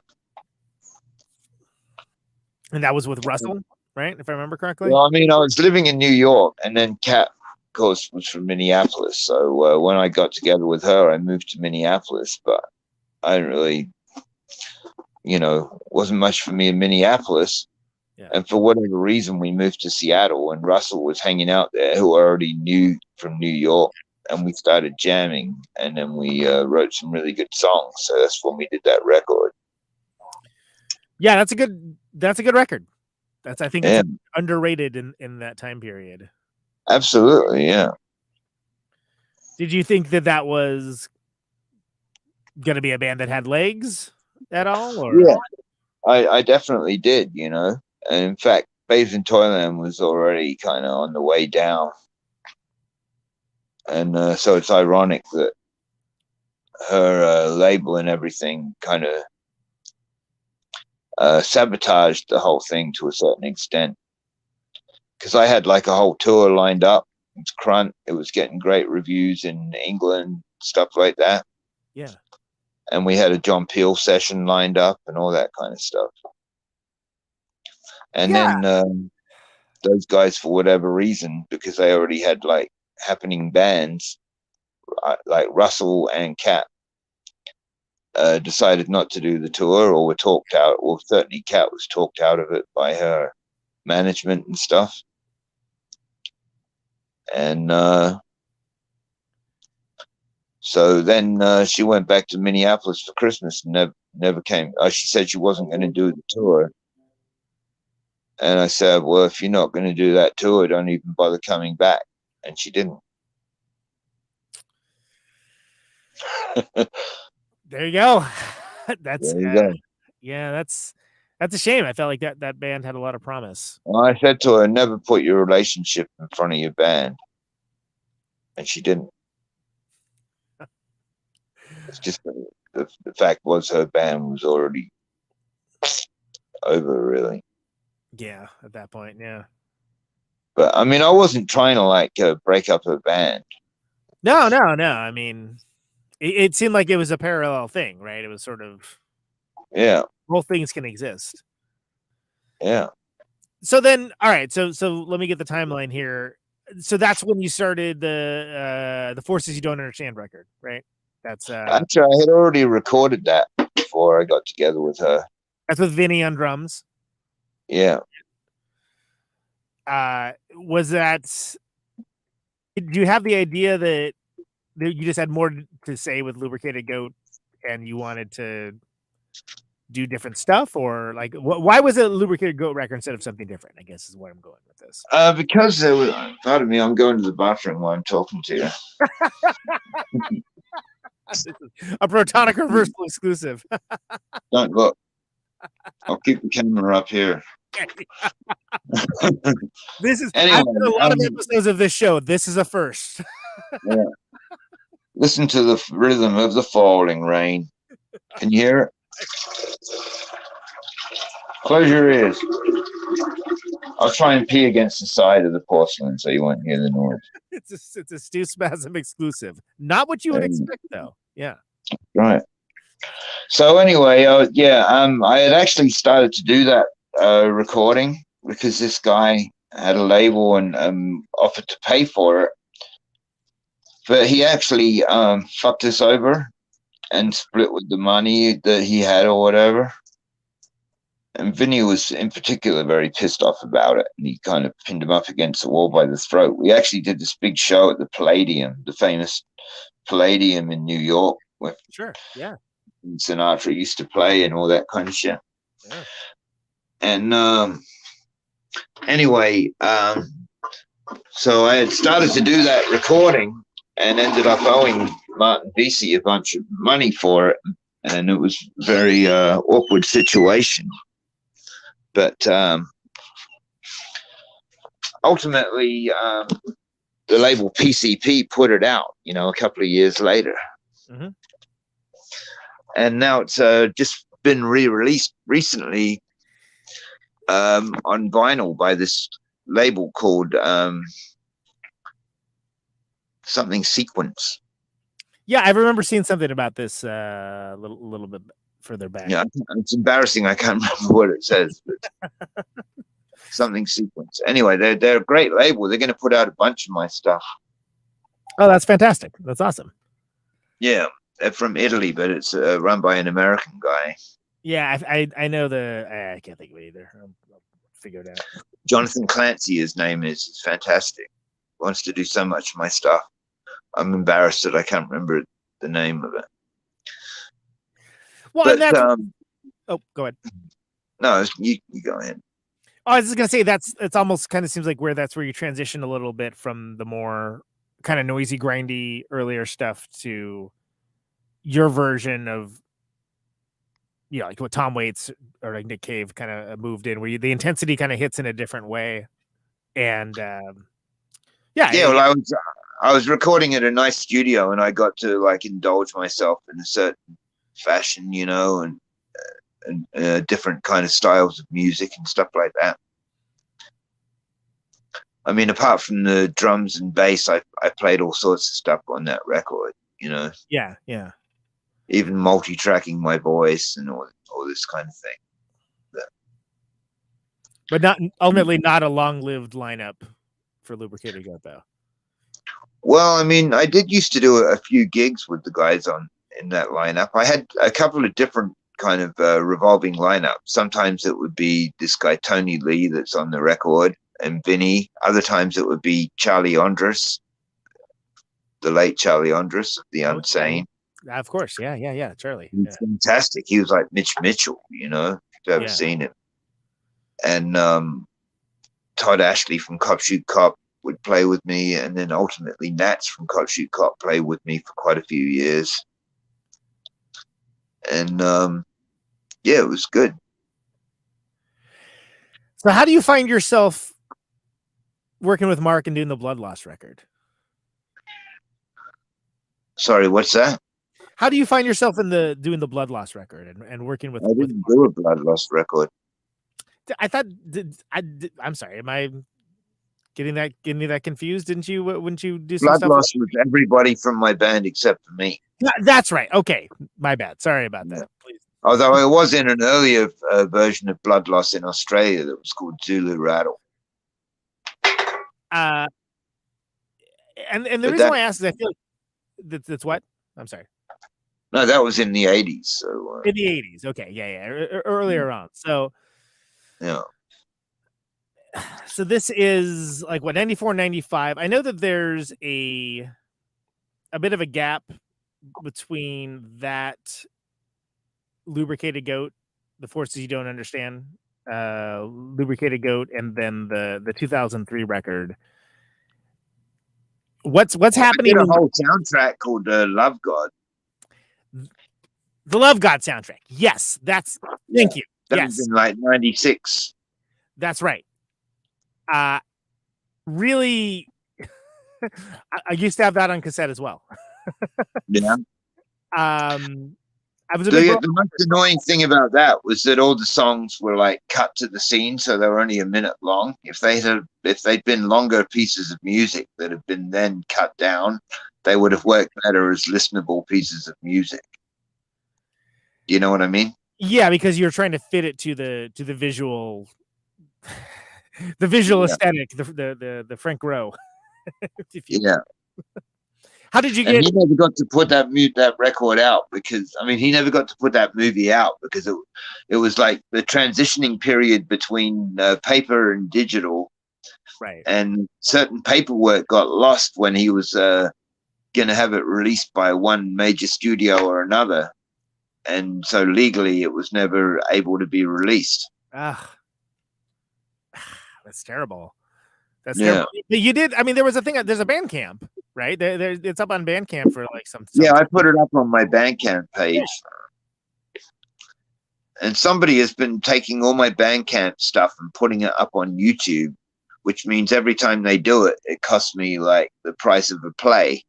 And that was with Russell, right? If I remember correctly. Well, I mean, I was living in New York, and then Kat, of course, was from Minneapolis. So when I got together with her, I moved to Minneapolis, but I didn't really, you know, wasn't much for me in Minneapolis. Yeah. And for whatever reason, we moved to Seattle, and Russell was hanging out there, who I already knew from New York, and we started jamming, and then we wrote some really good songs. So that's when we did that record. Yeah, that's a good record. I think it's underrated in that time period. Absolutely, yeah. Did you think that was going to be a band that had legs at all? Or? Yeah, I definitely did, you know. And in fact, Babes in Toyland was already kind of on the way down. And so it's ironic that her label and everything kind of sabotaged the whole thing to a certain extent. Because I had like a whole tour lined up. It's Crunt. It was getting great reviews in England, stuff like that. Yeah. And we had a John Peel session lined up and all that kind of stuff. And then those guys, for whatever reason, because they already had like happening bands, like Russell and Kat, decided not to do the tour, or were talked out, or certainly Kat was talked out of it by her management and stuff. And so then she went back to Minneapolis for Christmas and never came. She said she wasn't going to do the tour. And I said, well, if you're not going to do that tour, don't even bother coming back. And she didn't. There you go. That's there you go. Yeah, that's a shame. I felt like that band had a lot of promise. Well, I said to her, never put your relationship in front of your band. And she didn't. It's just the fact was her band was already over, really. Yeah, at that point, yeah. But I mean, I wasn't trying to like break up her band. No. I mean, it seemed like it was a parallel thing, right? It was sort of, yeah, both things can exist. Yeah. So then, all right. So let me get the timeline here. So that's when you started the Forces You Don't Understand record, right? That's actually, I had already recorded that before I got together with her. That's with Vinny on drums. Yeah. Was that? Do you have the idea that you just had more to say with Lubricated Goat, and you wanted to do different stuff, or like why was it a Lubricated Goat record instead of something different? I guess is where I'm going with this. Because there was, pardon me, I'm going to the bathroom while I'm talking to you. A Protonic reversal exclusive. Don't look. I'll keep the camera up here. This is anyway, I've done a lot of episodes of this show. This is a first. Yeah. Listen to the rhythm of the falling rain. Can you hear it? Close your ears. I'll try and pee against the side of the porcelain so you won't hear the noise. It's a Stu Spasm exclusive. Not what you would expect, though. Yeah. Right. So anyway, I had actually started to do that recording because this guy had a label and offered to pay for it, but he actually fucked us over and split with the money that he had or whatever. And Vinny was in particular very pissed off about it, and he kind of pinned him up against the wall by the throat. We actually did this big show at the Palladium, the famous Palladium in New York, where Sinatra used to play and all that kind of shit. Yeah. And anyway, so I had started to do that recording and ended up owing Martin Vesey a bunch of money for it. and it was a very awkward situation. But ultimately, the label PCP put it out, a couple of years later. Mm-hmm. And now it's just been re-released recently on vinyl by this label called something Sequence. Yeah, I remember seeing something about this a little bit further back. Yeah, it's embarrassing. I can't remember what it says, but something Sequence. Anyway, they're a great label. They're going to put out a bunch of my stuff. Oh, that's fantastic. That's awesome. Yeah, they're from Italy, but it's run by an American guy. Yeah, I know I can't think of it either. I'll figure it out. Jonathan Clancy, his name is. It's fantastic. Wants to do so much of my stuff. I'm embarrassed that I can't remember the name of it. Well, but, and that's go ahead. No, you go ahead. Oh, I was just gonna say it's almost kind of seems like that's where you transition a little bit from the more kind of noisy, grindy earlier stuff to your version of, like what Tom Waits or like Nick Cave kind of moved in, where the intensity kind of hits in a different way. And well, I was recording at a nice studio, and I got to like indulge myself in a certain fashion, and different kind of styles of music and stuff like that. I mean, apart from the drums and bass, I played all sorts of stuff on that record, Yeah. Even multi-tracking my voice and all this kind of thing. But ultimately not a long-lived lineup for Lubricated Goat, though. Well, I mean, I did used to do a few gigs with the guys in that lineup. I had a couple of different kind of revolving lineups. Sometimes it would be this guy Tony Lee that's on the record and Vinny. Other times it would be Charlie Andrus, the late Charlie Andrus of the Unsane. Of course, yeah, Charlie. He's fantastic. He was like Mitch Mitchell, if you've ever seen him. And Todd Ashley from Cop Shoot Cop would play with me, and then ultimately Nats from Cop Shoot Cop played with me for quite a few years. And it was good. So how do you find yourself working with Mark and doing the Blood Loss record? Sorry, what's that? How do you find yourself doing the Blood Loss record and working with? I didn't do a Blood Loss record. I thought I'm sorry. Am I getting that confused? Wouldn't you do some Blood stuff? Loss was everybody from my band except for me. That's right. Okay, my bad. Sorry about that. Please. Although I was in an earlier version of Blood Loss in Australia that was called Zulu Rattle. And the reason why I ask is I feel like that's what? I'm sorry. No, that was in the 80s. So in the 80s. Okay. Yeah. Earlier on. So yeah. So this is like what, 94, 95. I know that there's a bit of a gap between that Lubricated Goat, The Forces You Don't Understand, Lubricated Goat, and then the 2003 record. What's happening? I did a whole soundtrack called Love God. The Love God soundtrack. Yes, thank you. That was in like 96. That's right. Really, I used to have that on cassette as well. Yeah. I was the most annoying thing about that was that all the songs were like cut to the scene, so they were only a minute long. If they'd been longer pieces of music that had been then cut down, they would have worked better as listenable pieces of music. Do you know what I mean? Yeah, because you're trying to fit it to the visual, the visual aesthetic, the Frank Rowe. Yeah. How did you get? And he never got to put that record out because he never got to put that movie out because it was like the transitioning period between paper and digital, right? And certain paperwork got lost when he was going to have it released by one major studio or another, and so legally it was never able to be released. Ah, that's terrible. That's terrible. But you did. There was a thing. There's a Bandcamp, right? It's up on Bandcamp for like some. Yeah, I put it up on my Bandcamp page. And somebody has been taking all my Bandcamp stuff and putting it up on YouTube, which means every time they do it, it costs me like the price of a play,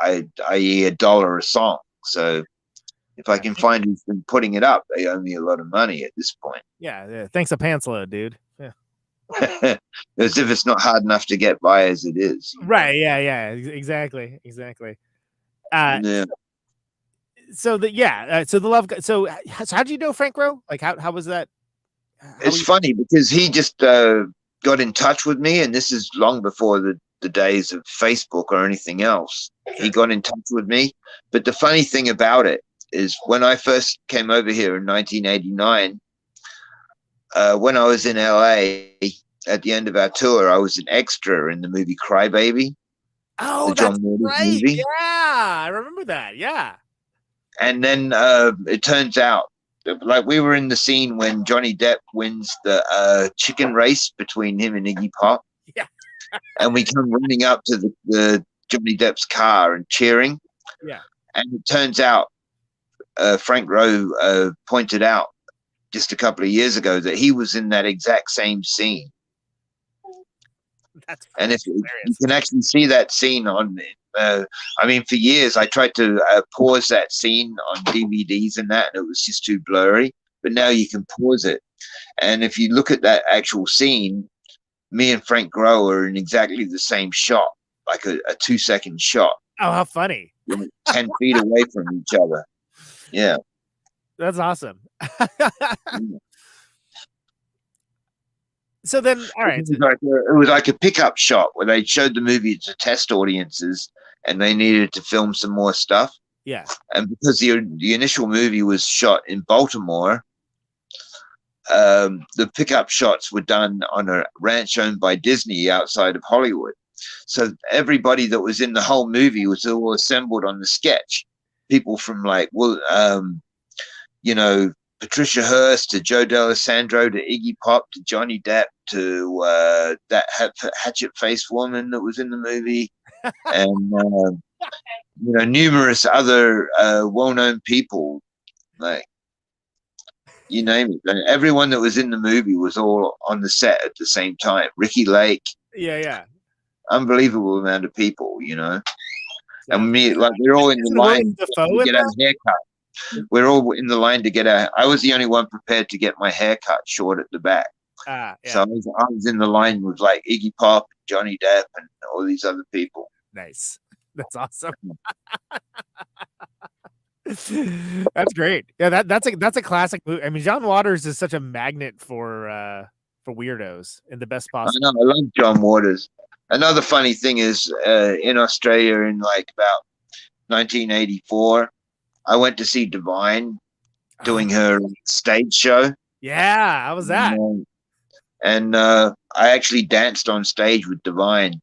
i.e. $1 a song. So if I can find who's been putting it up, they owe me a lot of money at this point. Yeah. Thanks a pants load, dude. Yeah. As if it's not hard enough to get by as it is. Right. Yeah. Exactly. Yeah. So the love. So how did you know Frank Rowe? Like how was that? It's funny because he just got in touch with me, and this is long before the days of Facebook or anything else. He got in touch with me. But the funny thing about it is when I first came over here in 1989, when I was in LA at the end of our tour, I was an extra in the movie Cry Baby. Oh, the John that's Waters right. movie. Yeah, I remember that. Yeah. And then it turns out, like, we were in the scene when Johnny Depp wins the chicken race between him and Iggy Pop. Yeah. And we come running up to the Johnny Depp's car and cheering. Yeah. And it turns out Frank Rowe pointed out just a couple of years ago that he was in that exact same scene. And if you can actually see that scene on, I mean, for years I tried to pause that scene on DVDs and that, and it was just too blurry. But now you can pause it, and if you look at that actual scene, me and Frank Rowe are in exactly the same shot, like a 2-second shot. Oh, how funny! 10 feet away from each other. Yeah, that's awesome. So then, all right. It was like a pickup shot where they showed the movie to test audiences and they needed to film some more stuff. Yeah. And because the initial movie was shot in Baltimore, the pickup shots were done on a ranch owned by Disney outside of Hollywood. So everybody that was in the whole movie was all assembled on the sketch. People from Patricia Hearst to Joe D'Alessandro to Iggy Pop to Johnny Depp to that hatchet-faced woman that was in the movie, and numerous other well-known people, like you name it. And everyone that was in the movie was all on the set at the same time. Ricky Lake, unbelievable amount of people, and me, like, we're all in the line to get our haircut. We're all in the line to get I was the only one prepared to get my hair cut short at the back. So I was in the line with like Iggy Pop, Johnny Depp, and all these other people. Nice. That's awesome. That's great. Yeah, that's a classic movie. I mean, John Waters is such a magnet for weirdos in the best possible. I know. I love John Waters. Another funny thing is in Australia in like about 1984. I went to see Divine doing her stage show. Yeah, how was that? And I actually danced on stage with Divine.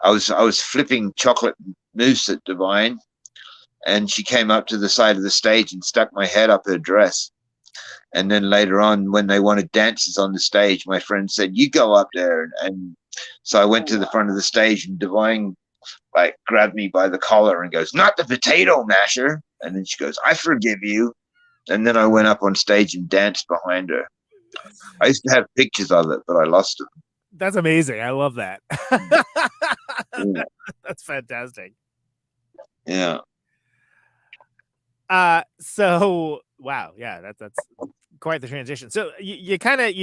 I was flipping chocolate mousse at Divine, and she came up to the side of the stage and stuck my head up her dress. And then later on, when they wanted dancers on the stage, my friend said, "You go up there." And so I went to the front of the stage, and Divine like grabbed me by the collar and goes, "Not the potato masher." And then she goes, "I forgive you." And then I went up on stage and danced behind her. I used to have pictures of it, but I lost them. That's amazing. I love that. That's fantastic. Yeah. So wow, yeah, that's quite the transition. So you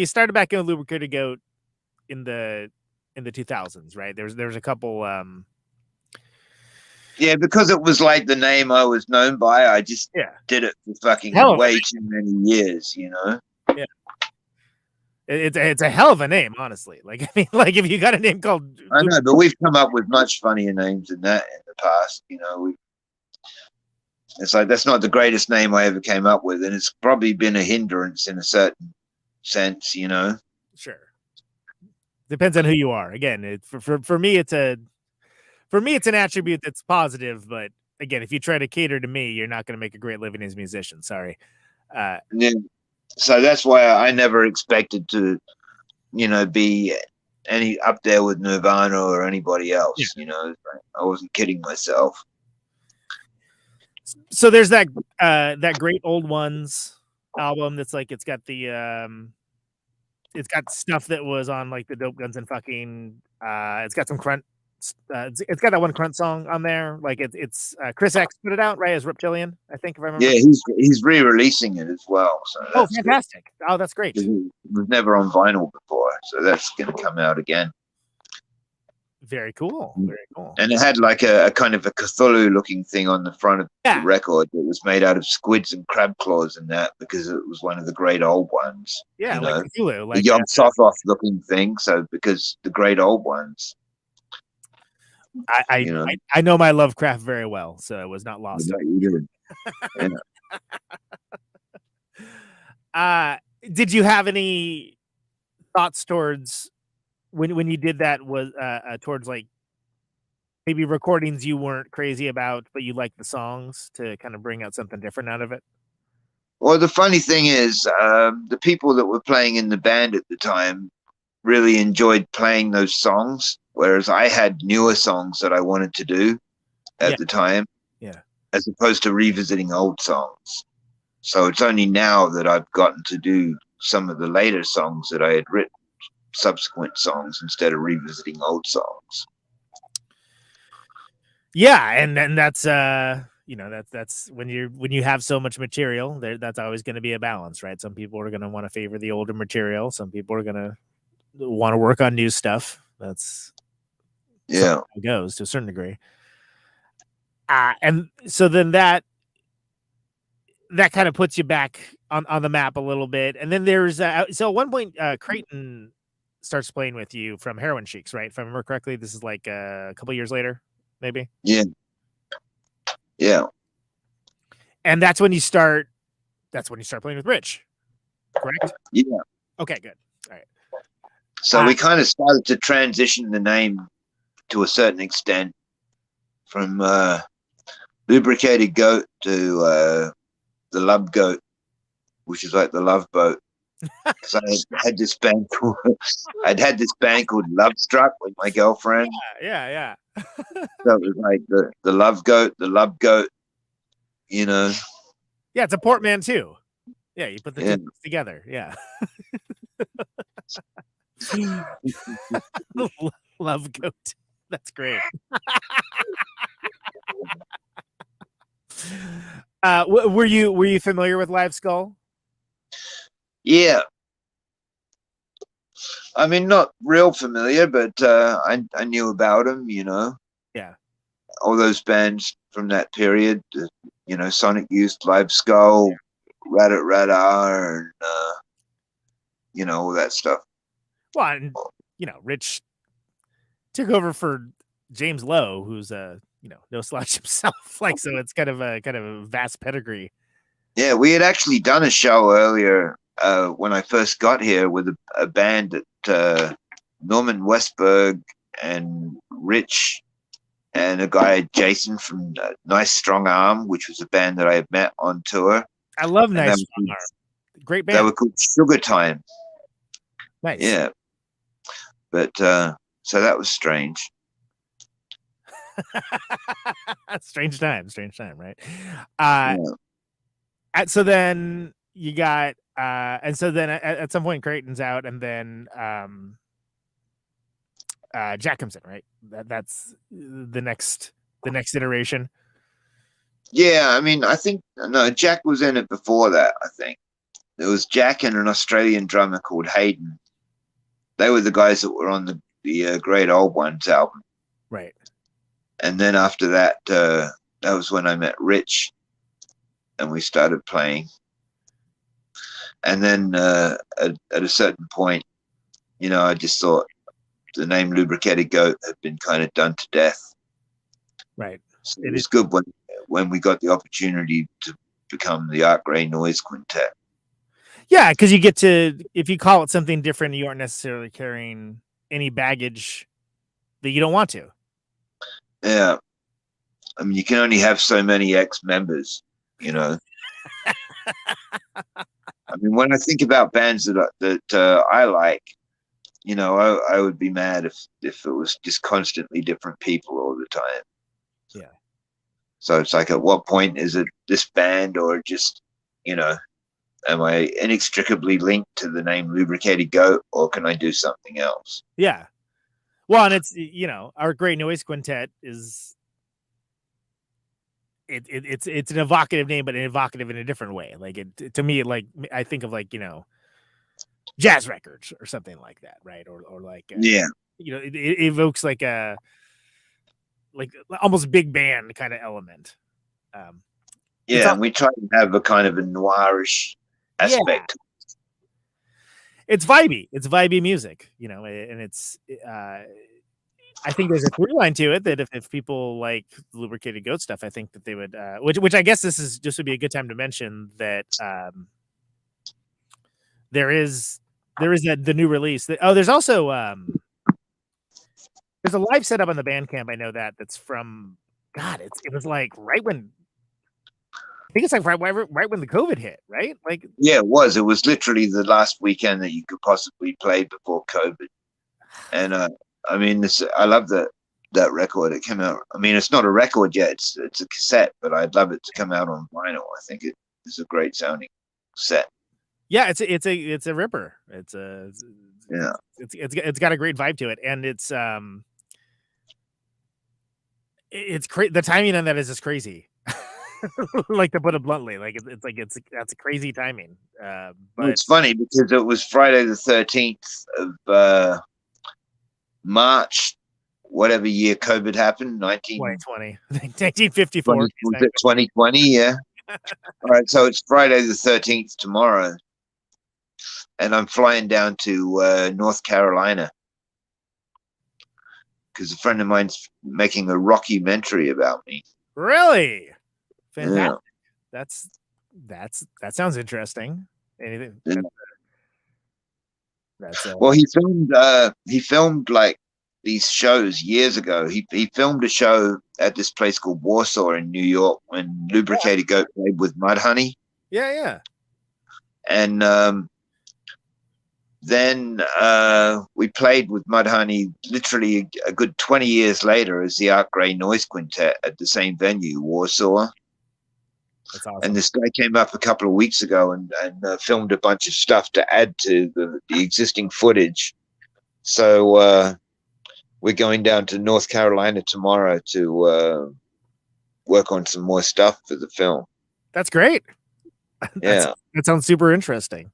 started back in Lubricated Goat in the 2000s, right? There was a couple Yeah, because it was like the name I was known by, I just did it for fucking way too many years, Yeah. It's a hell of a name, honestly. Like, I mean, like if you got a name called I know, but we've come up with much funnier names than that in the past, It's like that's not the greatest name I ever came up with, and it's probably been a hindrance in a certain sense, Sure. Depends on who you are. Again, for me it's an attribute that's positive, but again, if you try to cater to me, you're not going to make a great living as a musician. Sorry. Yeah. So that's why I never expected to, be any up there with Nirvana or anybody else. I wasn't kidding myself. So there's that great old ones album that's like it's got stuff that was on like the Dope Guns and Fucking. It's got some Crunt. It's got that one Crunt song on there. Like it's Chris X put it out, right, as Reptilian, I think, if I remember. Yeah, he's re-releasing it as well. So fantastic! Good. Oh, that's great. It was never on vinyl before, so that's going to come out again. Very cool. Very cool. And it had like a kind of a Cthulhu-looking thing on the front of the record that was made out of squids and crab claws and that, because it was one of the great old ones. Yeah, like Cthulhu, like the Yog Sothoth-looking thing. So because the great old ones. I know my Lovecraft very well, so it was not lost. You did. Yeah. Did you have any thoughts towards when you did that, was towards like maybe recordings you weren't crazy about, but you liked the songs to kind of bring out something different out of it? Well, the funny thing is, the people that were playing in the band at the time really enjoyed playing those songs, whereas I had newer songs that I wanted to do at the time, as opposed to revisiting old songs. So it's only now that I've gotten to do some of the later songs that I had written, subsequent songs, instead of revisiting old songs. Yeah, and that's that's when you have so much material, that's always going to be a balance, right? Some people are going to want to favor the older material, some people are going to want to work on new stuff. That's how it goes to a certain degree. And so then that kind of puts you back on the map a little bit. And then there's so at one point Creighton starts playing with you from Heroin Sheiks, right? If I remember correctly, this is like a couple years later, maybe. Yeah. And that's when you start playing with Rich, correct? Yeah. Okay, good. All right. So we kind of started to transition the name to a certain extent from Lubricated Goat to the Love Goat, which is like the Love Boat. Because I had this band called Love Struck with my girlfriend. Yeah. So it was like the Love Goat, the Love Goat, you know. Yeah, it's a portmanteau. Yeah, you put the two things together. Yeah. Love Goat. That's great. Were you familiar with Live Skull? Yeah. I mean, not real familiar, but I knew about them, you know. Yeah. All those bands from that period, you know, Sonic Youth, Live Skull, Radat Radar, and you know, all that stuff. Well, and you know, Rich took over for James Lowe, who's no slouch himself. Like, so it's kind of a vast pedigree. Yeah, we had actually done a show earlier when I first got here with a band that Norman Westberg and Rich and a guy Jason from Nice Strong Arm, which was a band that I had met on tour. I love Nice Strong Arm. Great band. They were called Sugar Time. Nice. Yeah. But so that was strange. strange time, right? So then you got and so then at some point Creighton's out, and then Jack comes in, right? That's the next iteration. Yeah, I mean, I think Jack was in it before that. I think there was Jack and an Australian drummer called Hayden. They were the guys that were on the Great Old Ones album, right? And then after that, that was when I met Rich, and we started playing. And then at a certain point, you know, I just thought the name Lubricated Goat had been kind of done to death. Right. So it was good when we got the opportunity to become the Art Gray Noizz Quintet. Yeah, because you get to, if you call it something different, you aren't necessarily carrying any baggage that you don't want to. Yeah. I mean, you can only have so many ex-members, you know. I mean, when I think about bands that I like, you know, I would be mad if it was just constantly different people all the time. Yeah. So it's like, at what point is it this band or just, you know, am I inextricably linked to the name Lubricated Goat, or can I do something else? Yeah. Well, and it's, Art Gray Noizz Quintet is it's an evocative name, but evocative in a different way. Like to me, like I think of like, jazz records or something like that, right? Or like Yeah. it evokes like almost big band kind of element. Yeah, and we try to have a kind of a noirish aspect. It's vibey music, and it's I think there's a through line to it that if people like Lubricated Goat stuff, I think that they would which I guess this would be a good time to mention that there is the new release. There's also there's a live setup on the Bandcamp. I know that's from it was like right when I think it's like right when the COVID hit, right? Like yeah, it was literally the last weekend that you could possibly play before COVID. And I mean, I love that record. It came out. I mean, it's not a record yet; it's a cassette. But I'd love it to come out on vinyl. I think it is a great sounding set. Yeah, it's a ripper. It's got a great vibe to it, and it's the timing on that is just crazy. Like, to put it bluntly, like that's crazy timing. But it's funny because it was Friday the 13th of March, whatever year COVID happened, 2020, 1954. Was it 2020? Yeah. All right, so it's Friday the 13th tomorrow, and I'm flying down to North Carolina because a friend of mine's making a rockumentary about me. Really? Fantastic. Yeah. That sounds interesting. Anything? Well, he filmed like these shows years ago. He filmed a show at this place called Warsaw in New York when Lubricated Goat played with Mudhoney. Yeah. And then we played with Mudhoney literally a good 20 years later as the Art Gray Noizz Quintet at the same venue, Warsaw. That's awesome. And this guy came up a couple of weeks ago and filmed a bunch of stuff to add to the existing footage. So we're going down to North Carolina tomorrow to work on some more stuff for the film. That's great. Yeah, that sounds super interesting.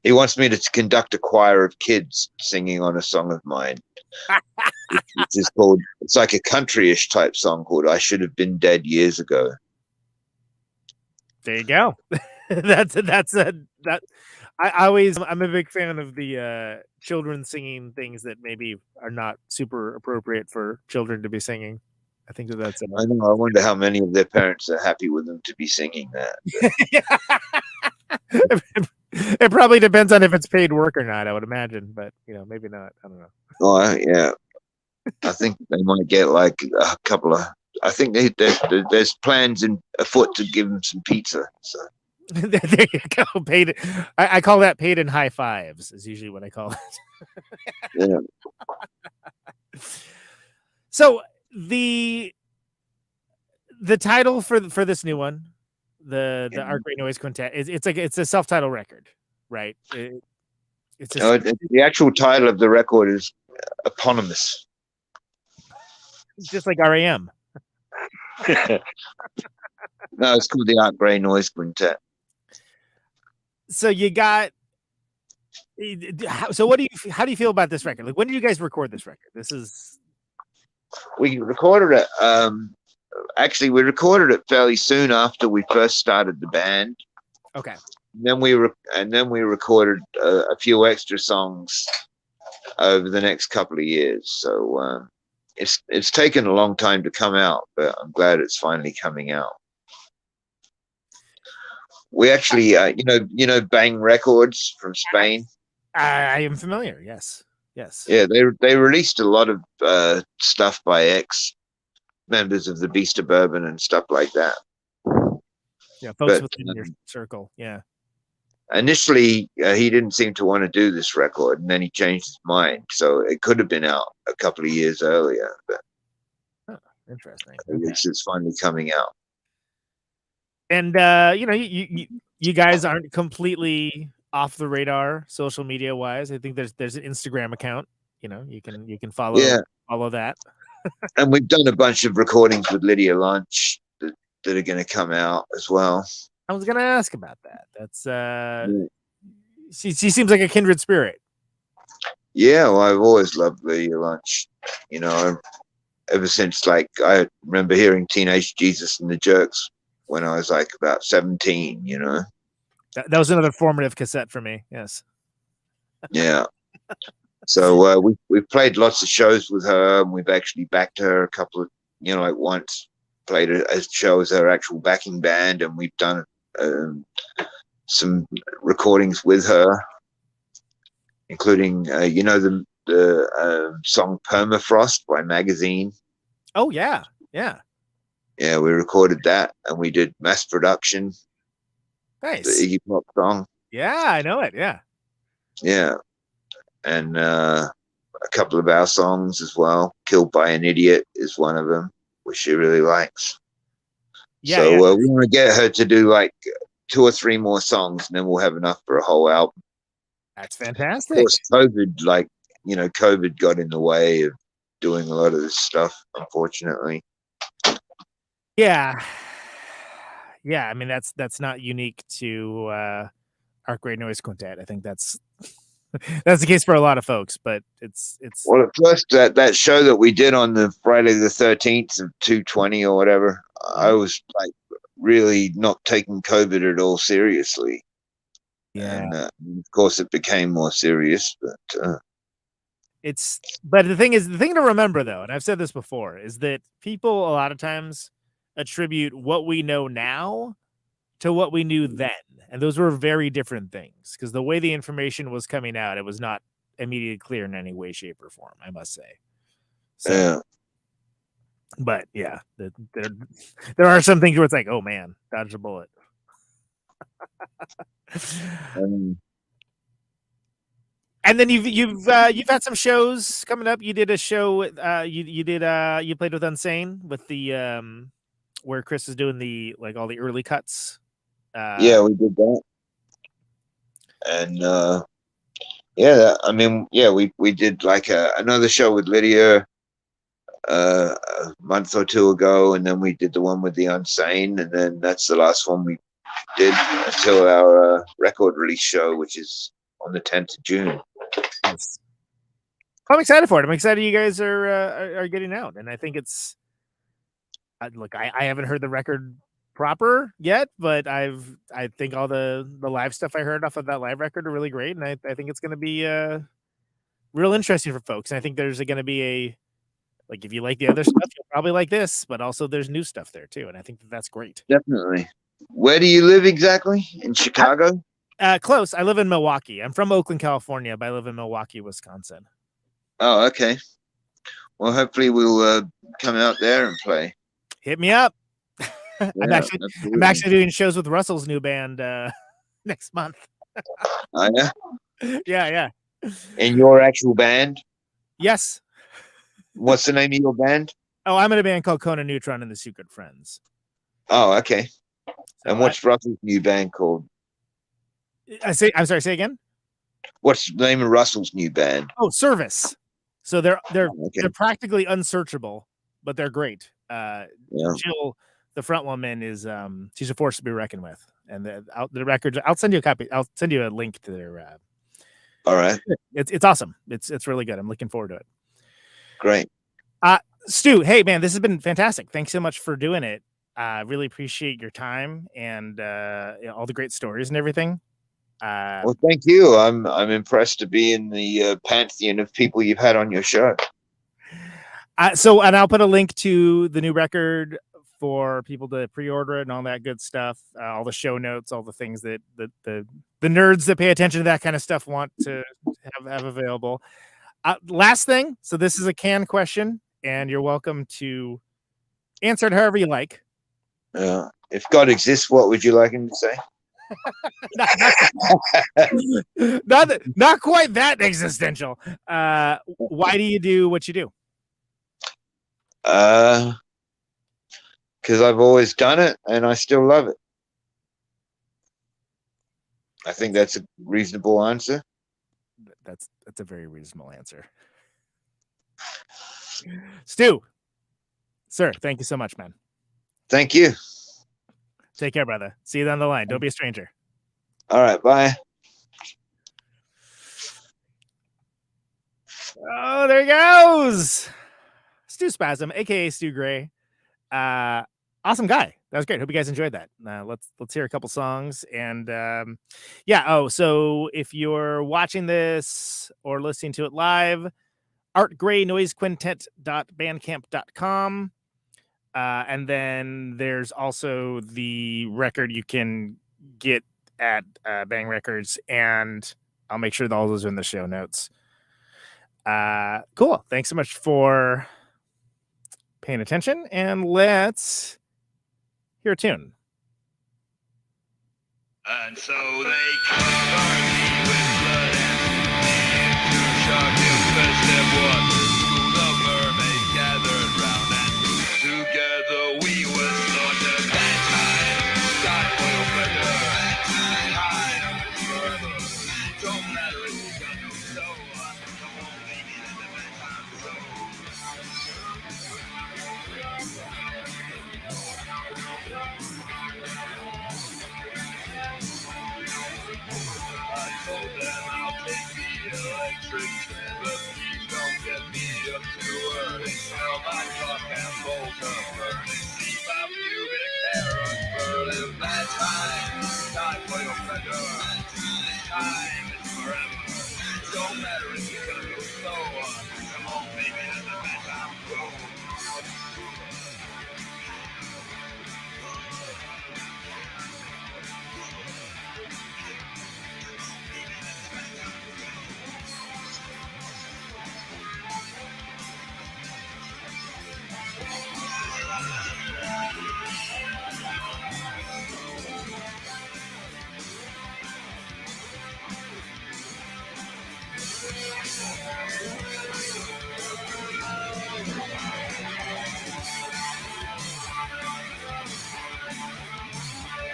He wants me to conduct a choir of kids singing on a song of mine. It's like a country-ish type song called "I Should Have Been Dead Years Ago." There you go. I'm a big fan of the children singing things that maybe are not super appropriate for children to be singing. I think that's I know. I wonder how many of their parents are happy with them to be singing that. It probably depends on if it's paid work or not, I would imagine, but maybe not. I don't know. Oh yeah, I think they might get like a couple of. I think there's plans afoot to give them some pizza. So there you go. Paid. I call that paid in high fives. Is usually what I call it. Yeah. So the title for this new one, the Art Gray Noizz Quintet, it's a self-titled record, right? It's just, the actual title of the record is eponymous, just like RAM. No, it's called the Art Gray Noizz Quintet. So you got. So how do you feel about this record? Like, when did you guys record this record? We recorded it. Actually, we recorded it fairly soon after we first started the band. Okay. And then we recorded a few extra songs over the next couple of years. So it's taken a long time to come out, but I'm glad it's finally coming out. We actually, Bang Records from Spain. I am familiar. Yes. Yeah, they released a lot of stuff by ex-members of the Beast of Bourbon and stuff like that. Yeah, folks within your circle. Yeah. Initially, he didn't seem to want to do this record, and then he changed his mind. So it could have been out a couple of years earlier, but interesting. at least it's finally coming out. And you know, you guys aren't completely off the radar social media wise. I think there's an Instagram account. You know, you can follow that. And we've done a bunch of recordings with Lydia Lunch that are going to come out as well. I was going to ask about that. That's she seems like a kindred spirit. Yeah, well, I've always loved Lydia Lunch. You know, ever since, like, I remember hearing Teenage Jesus and the Jerks when I was like about 17. You know, that was another formative cassette for me. Yes. Yeah. So we've played lots of shows with her, and we've actually backed her a couple of, you know, like once played a show as her actual backing band, and we've done some recordings with her, including you know, the song Permafrost by Magazine. Oh yeah, we recorded that, and we did Mass Production. Nice. The Iggy Pop song. Yeah, I know it. Yeah, and a couple of our songs as well. Killed by an Idiot is one of them, which she really likes. Yeah, so we want to get her to do like 2 or 3 more songs, and then we'll have enough for a whole album. That's fantastic. Of course, COVID got in the way of doing a lot of this stuff, unfortunately. Yeah. I mean, that's not unique to Art Gray Noizz Quintet. I think that's the case for a lot of folks, but it's well, at first that show that we did on the Friday the 13th of 220 or whatever, I was like really not taking COVID at all seriously. Yeah. And of course it became more serious, but but the thing to remember though, and I've said this before, is that people a lot of times attribute what we know now to what we knew then, and those were very different things, because the way the information was coming out, it was not immediately clear in any way, shape, or form, I must say. So, yeah. But yeah, there are some things where it's like, oh man, dodged a bullet. And then you've had some shows coming up. You did a show with you played with Unsane with the where Chris is doing the like all the early cuts. Yeah, we did that. And we did like another show with Lydia a month or 2 ago, and then we did the one with the Unsane, and then that's the last one we did until our record release show, which is on the 10th of June. Nice. I'm excited for it. I'm excited you guys are getting out, and I think it's look. I haven't heard the record proper yet, but I think all the live stuff I heard off of that live record are really great, and I think it's going to be real interesting for folks. And I think there's going to be like, if you like the other stuff, you'll probably like this, but also there's new stuff there too, and I think that's great. Definitely. Where do you live exactly? In Chicago? Close. I live in Milwaukee. I'm from Oakland, California, but I live in Milwaukee, Wisconsin. Oh, okay. Well, hopefully we'll come out there and play. Hit me up. I'm actually doing shows with Russell's new band next month. Oh, yeah? Yeah. In your actual band? Yes. What's the name of your band? Oh, I'm in a band called Conan Neutron and the Two Good Friends. Oh, okay. So and what's Russell's new band called? I'm sorry, say again? What's the name of Russell's new band? Oh, Service. So they're practically unsearchable, but they're great. Jill, the front woman, is she's a force to be reckoned with. And the records, I'll send you a copy. I'll send you a link to their all right. It's awesome. It's really good. I'm looking forward to it. Great. Stu, hey man, this has been fantastic. Thanks so much for doing it. Really appreciate your time and all the great stories and everything. Well, thank you. I'm impressed to be in the pantheon of people you've had on your show. And I'll put a link to the new record for people to pre-order it and all that good stuff. All the show notes, all the things that the nerds that pay attention to that kind of stuff want to have available. Last thing. So this is a canned question, and you're welcome to answer it however you like. If God exists, what would you like him to say? not quite that existential. Why do you do what you do? Because I've always done it and I still love it. I think that's a reasonable answer. That's a very reasonable answer. Stu, sir, thank you so much, man. Thank you. Take care, brother. See you down the line. Don't be a stranger. All right, bye. Oh, there he goes. Stu Spasm, aka Stu Gray. Awesome guy. That was great. Hope you guys enjoyed that. Let's hear a couple songs. And so if you're watching this or listening to it live, Art Gray Noizz Quintent.bandcamp.com. And then there's also the record you can get at Bang Records, and I'll make sure that all those are in the show notes. Cool. Thanks so much for paying attention, and let's hear a tune. And so they covered me with blood and into shark infested waters. Schools of mermaids gathered round, and together we were slaughtered. That time, God will better. Time is forever. Don't matter if you got no soul. Come on, baby, let the bad time go. I told them I'll take the electric chair, but please don't get me up too early. Smell my cock and balls are burning. See my pubic hair unfurling. Bad time, time for your pleasure. Time is forever. Don't matter if you gotta go slow. Come on, baby, let the bad time go.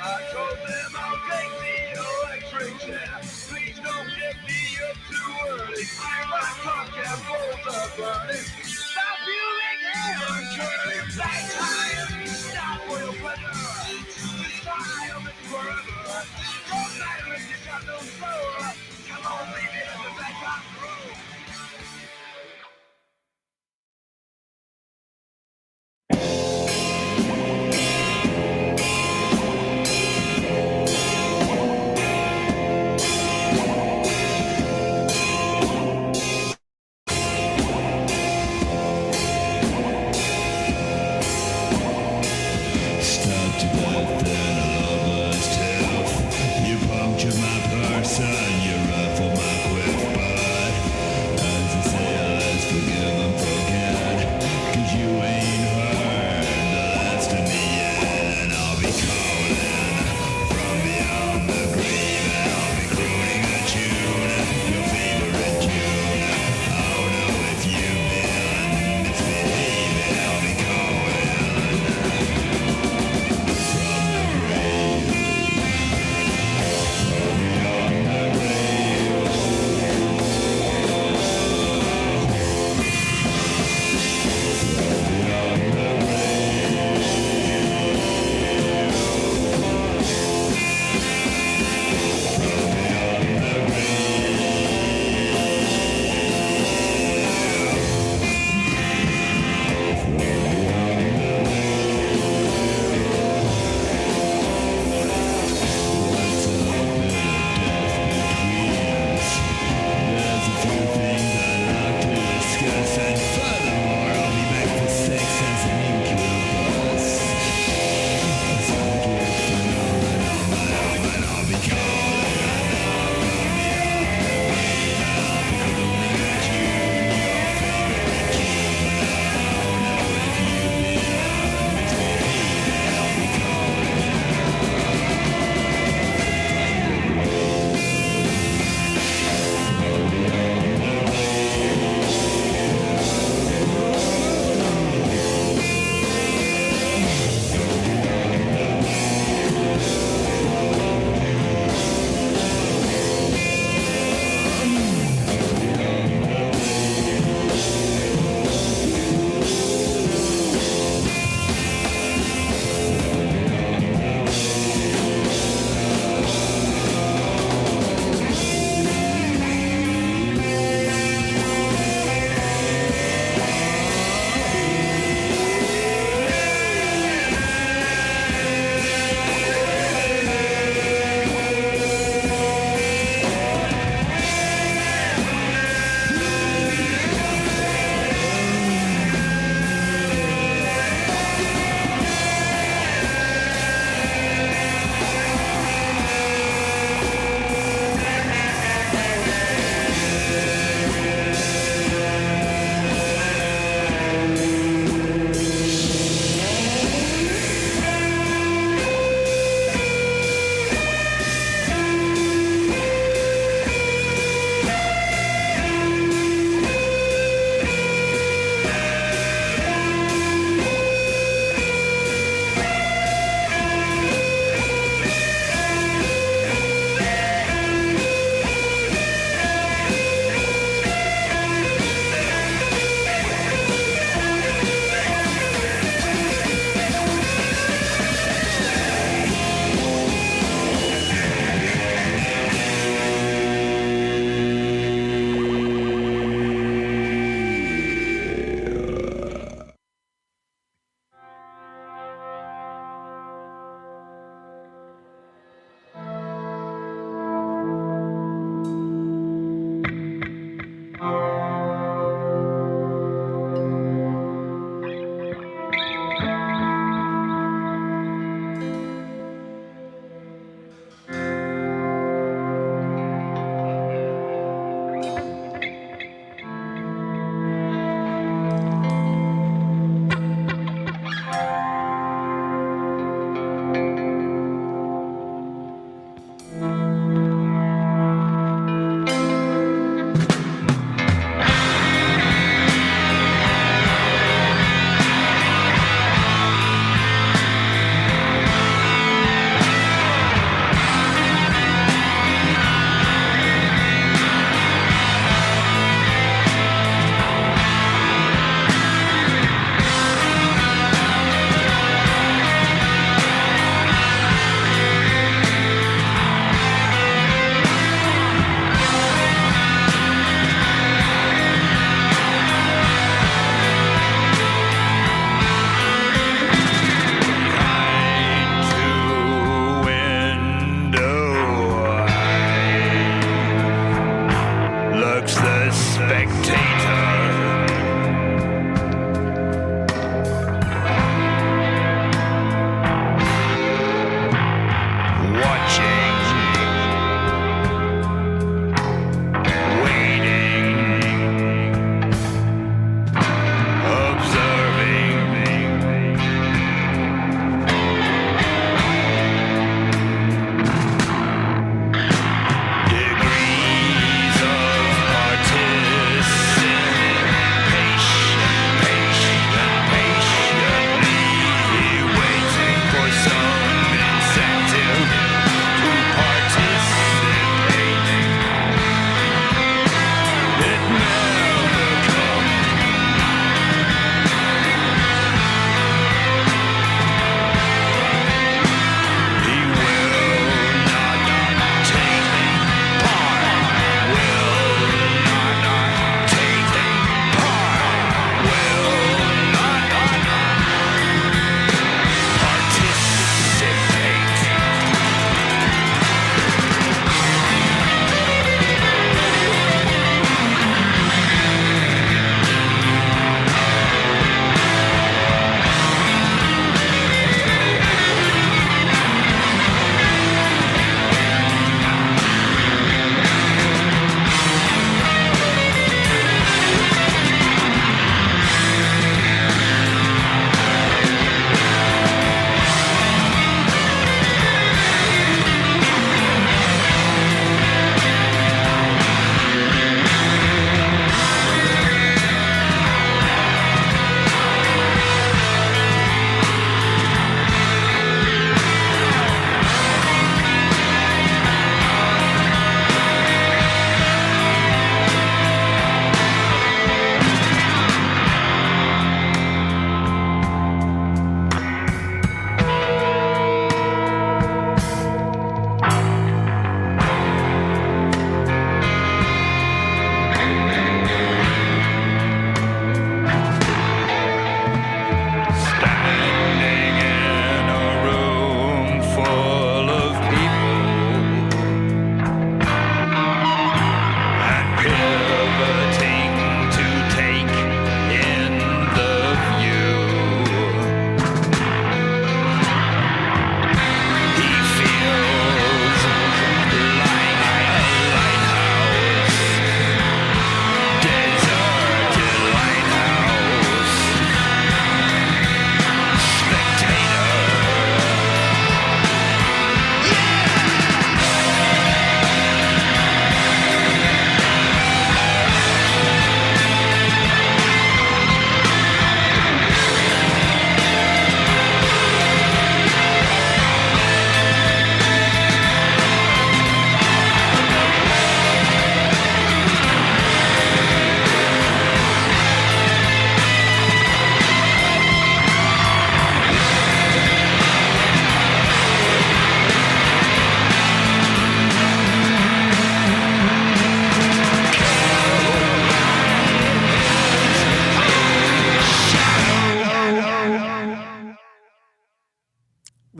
I told them I'll take the electric chair. Please don't get me up too early. My cock and balls are burning. Stop you making uncurling. That time, stop for your pleasure. Time is forever. Don't matter if you got no soul. Come on, baby, let the back rock roll.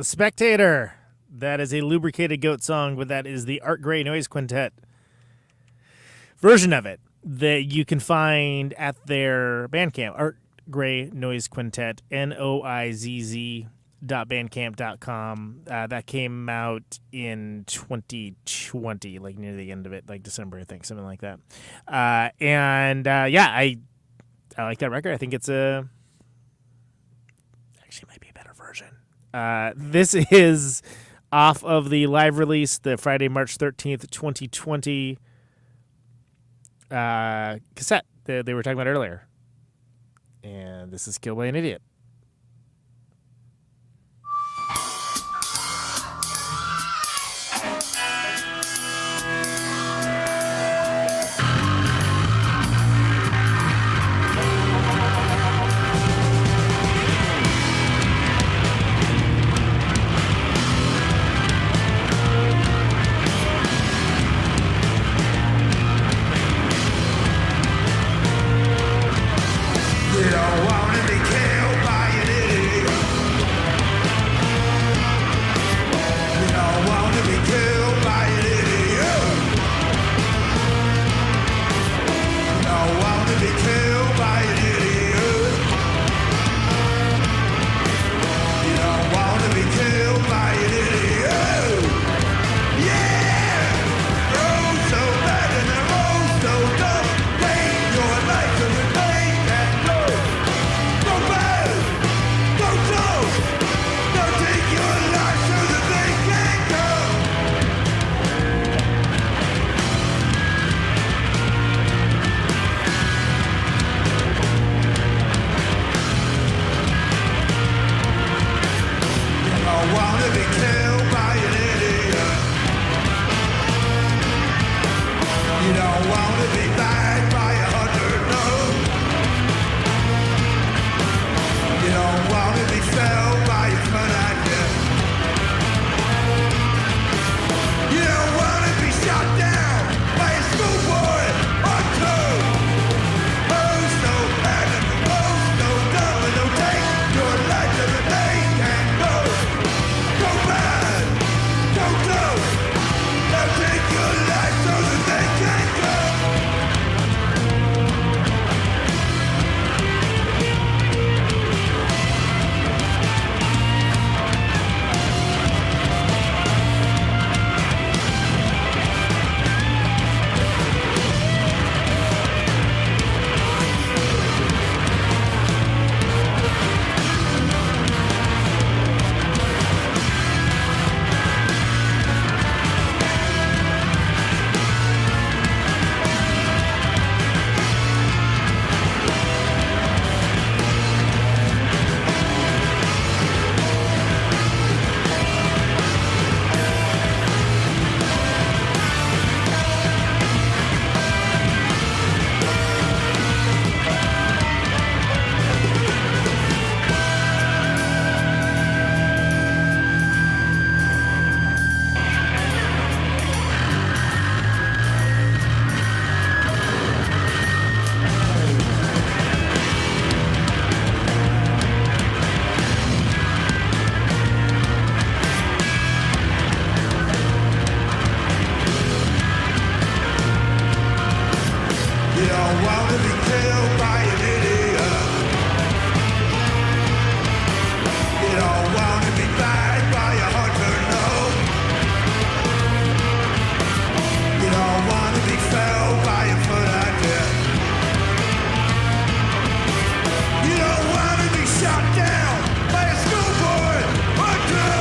The Spectator. That is a Lubricated Goat song, but that is the Art Gray Noizz Quintet version of it that you can find at their Bandcamp. Art Gray Noizz Quintet, NOIZZ.bandcamp.com. That came out in 2020, like near the end of it, like December, I think, something like that. I like that record. I think it's actually might be a better version. This is off of the live release, the Friday, March 13th, 2020 cassette that they were talking about earlier. And this is Killed by an Idiot. You don't wanna be killed by an idiot. You don't wanna be killed by an idiot. You don't wanna be killed by an idiot. You don't wanna be killed by an idiot. Yeah! Oh, so bad and they're all so dumb. Take your life to the pain and go. Go bad, go dumb. Don't take your life so that they can go. You don't wanna be killed by an idiot. You don't wanna be bagged by 100 no. You don't wanna be felled by a fanatic. You don't wanna be shot down by a schoolboy or two. Oh, so bad and oh, so dumb, and don't take your life to the day can go. Go bad, go dumb. Don't take your life so that they can go. You don't wanna be killed by an idiot. You don't wanna be bagged by a hunter, no. You don't wanna be felled by a fanatic. You don't wanna be shot down by a schoolboy or two.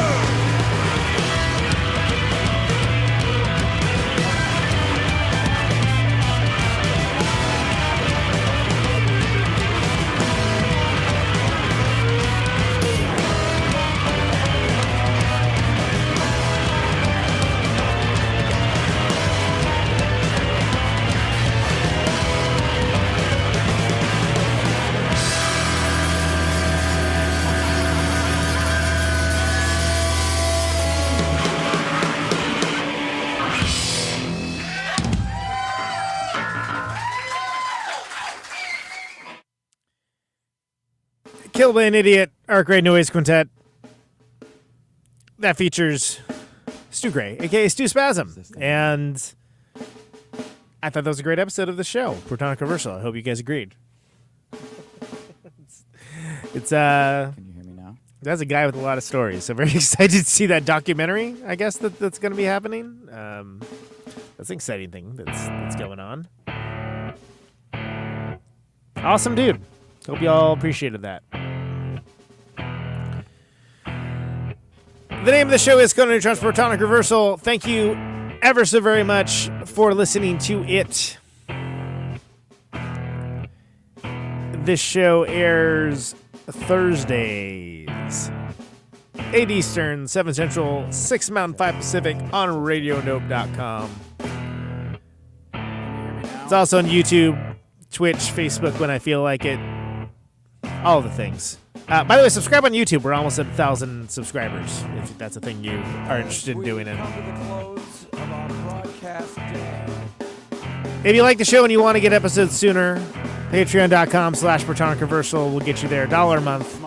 Killed by an Idiot, Art Gray Noizz Quintet. that features Stu Gray, aka Stu Spasm. And I thought that was a great episode of the show, Protonic Reversal. I hope you guys agreed. It's Can you hear me now? That's a guy with a lot of stories. So very excited to see that documentary, I guess, that's going to be happening. That's an exciting thing that's going on. Awesome dude. Hope you all appreciated that. The name of the show is Conan Neutron's Protonic Reversal. Thank you ever so very much for listening to it. This show airs Thursdays, 8 Eastern, 7 Central, 6 Mountain, 5 Pacific on RadioNope.com. It's also on YouTube, Twitch, Facebook when I feel like it. All the things. By the way, subscribe on YouTube. We're almost at 1,000 subscribers, if that's a thing you are interested in doing. If you like the show and you want to get episodes sooner, patreon.com/Protonic Reversal will get you there, $1 a month.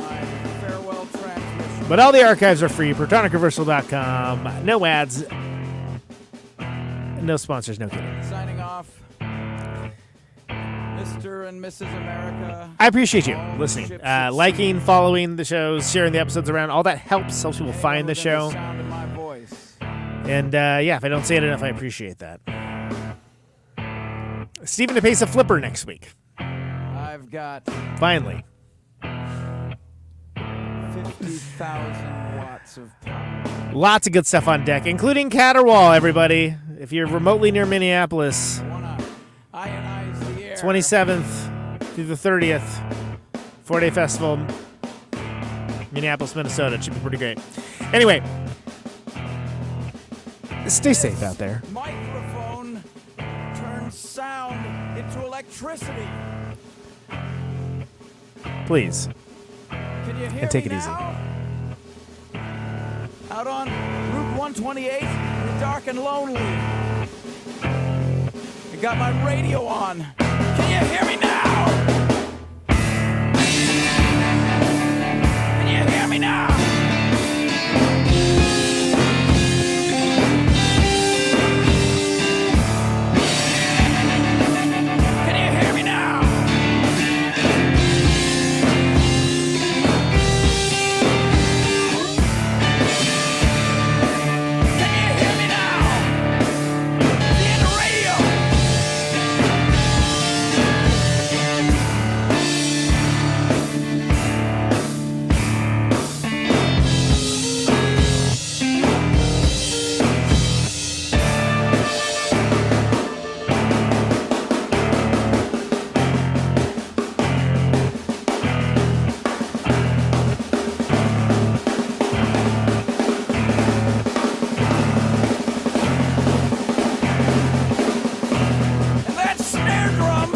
But all the archives are free, ProtonicReversal.com. No ads, no sponsors, no kidding. Signing off. Mr. and Mrs. America. I appreciate you listening, liking, following the shows, sharing the episodes around. All that helps people find the show. And yeah, if I don't say it enough, I appreciate that. Stephen DePace a flipper next week. I've got finally 50,000 watts of power. Lots of good stuff on deck, including Caterwall, everybody. If you're remotely near Minneapolis, 27th through the 30th, 4-day festival, Minneapolis, Minnesota. It should be pretty great. Anyway, stay safe out there. Microphone turns sound into electricity. Please. Can you hear and take me it easy. now? Out on Route 128, dark and lonely. I got my radio on. Can you hear me now? Can you hear me now? Can you hear me now? Can you hear me now? The end of radio. And that snare drum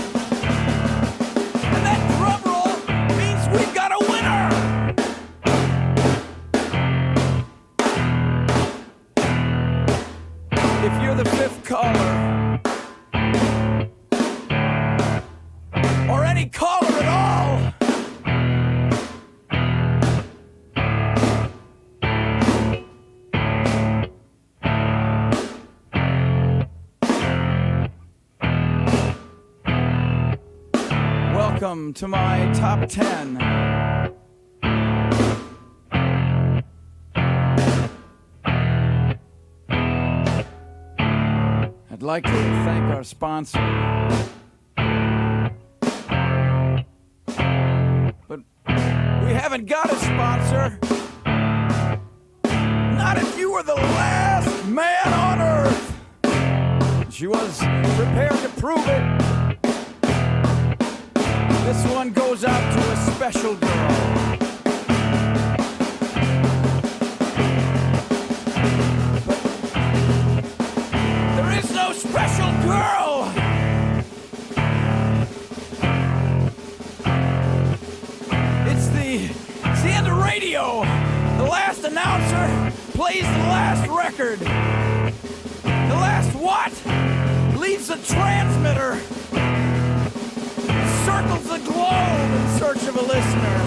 and that drum roll means we've got a winner. If you're the fifth caller, or any caller at all, welcome to my top 10. I'd like to thank our sponsor. But we haven't got a sponsor. Not if you were the last man on earth. She was prepared to prove it. This one goes out to a special girl. There is no special girl. It's the end of radio. The last announcer plays the last record. The last what? Leaves the transmitter. Circles the globe in search of a listener.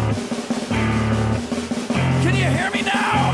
Can you hear me now?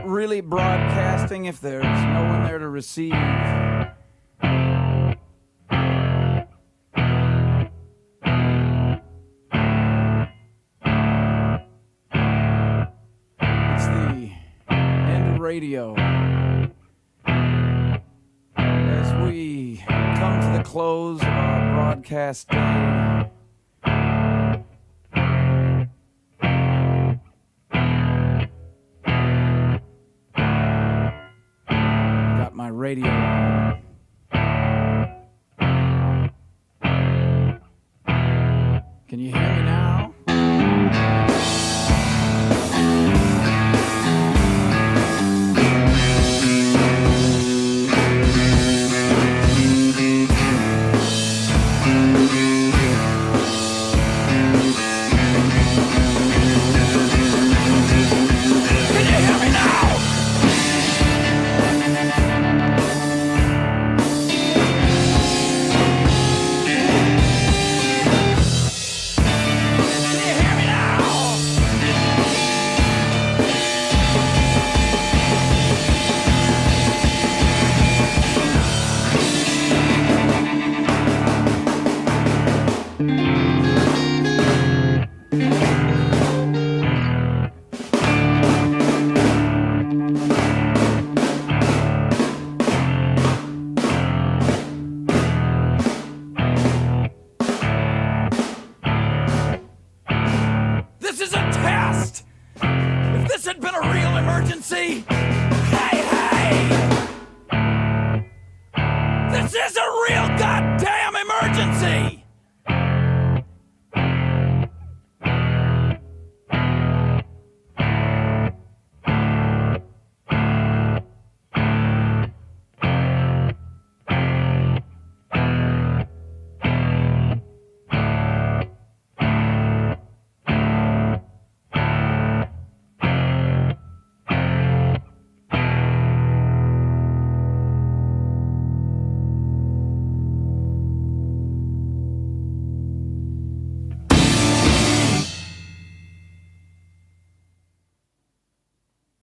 really broadcasting if there's no one there to receive? It's the end of radio. As we come to the close of our broadcast day, got my radio on. Can you hear me now? This is a test! If this had been a real emergency,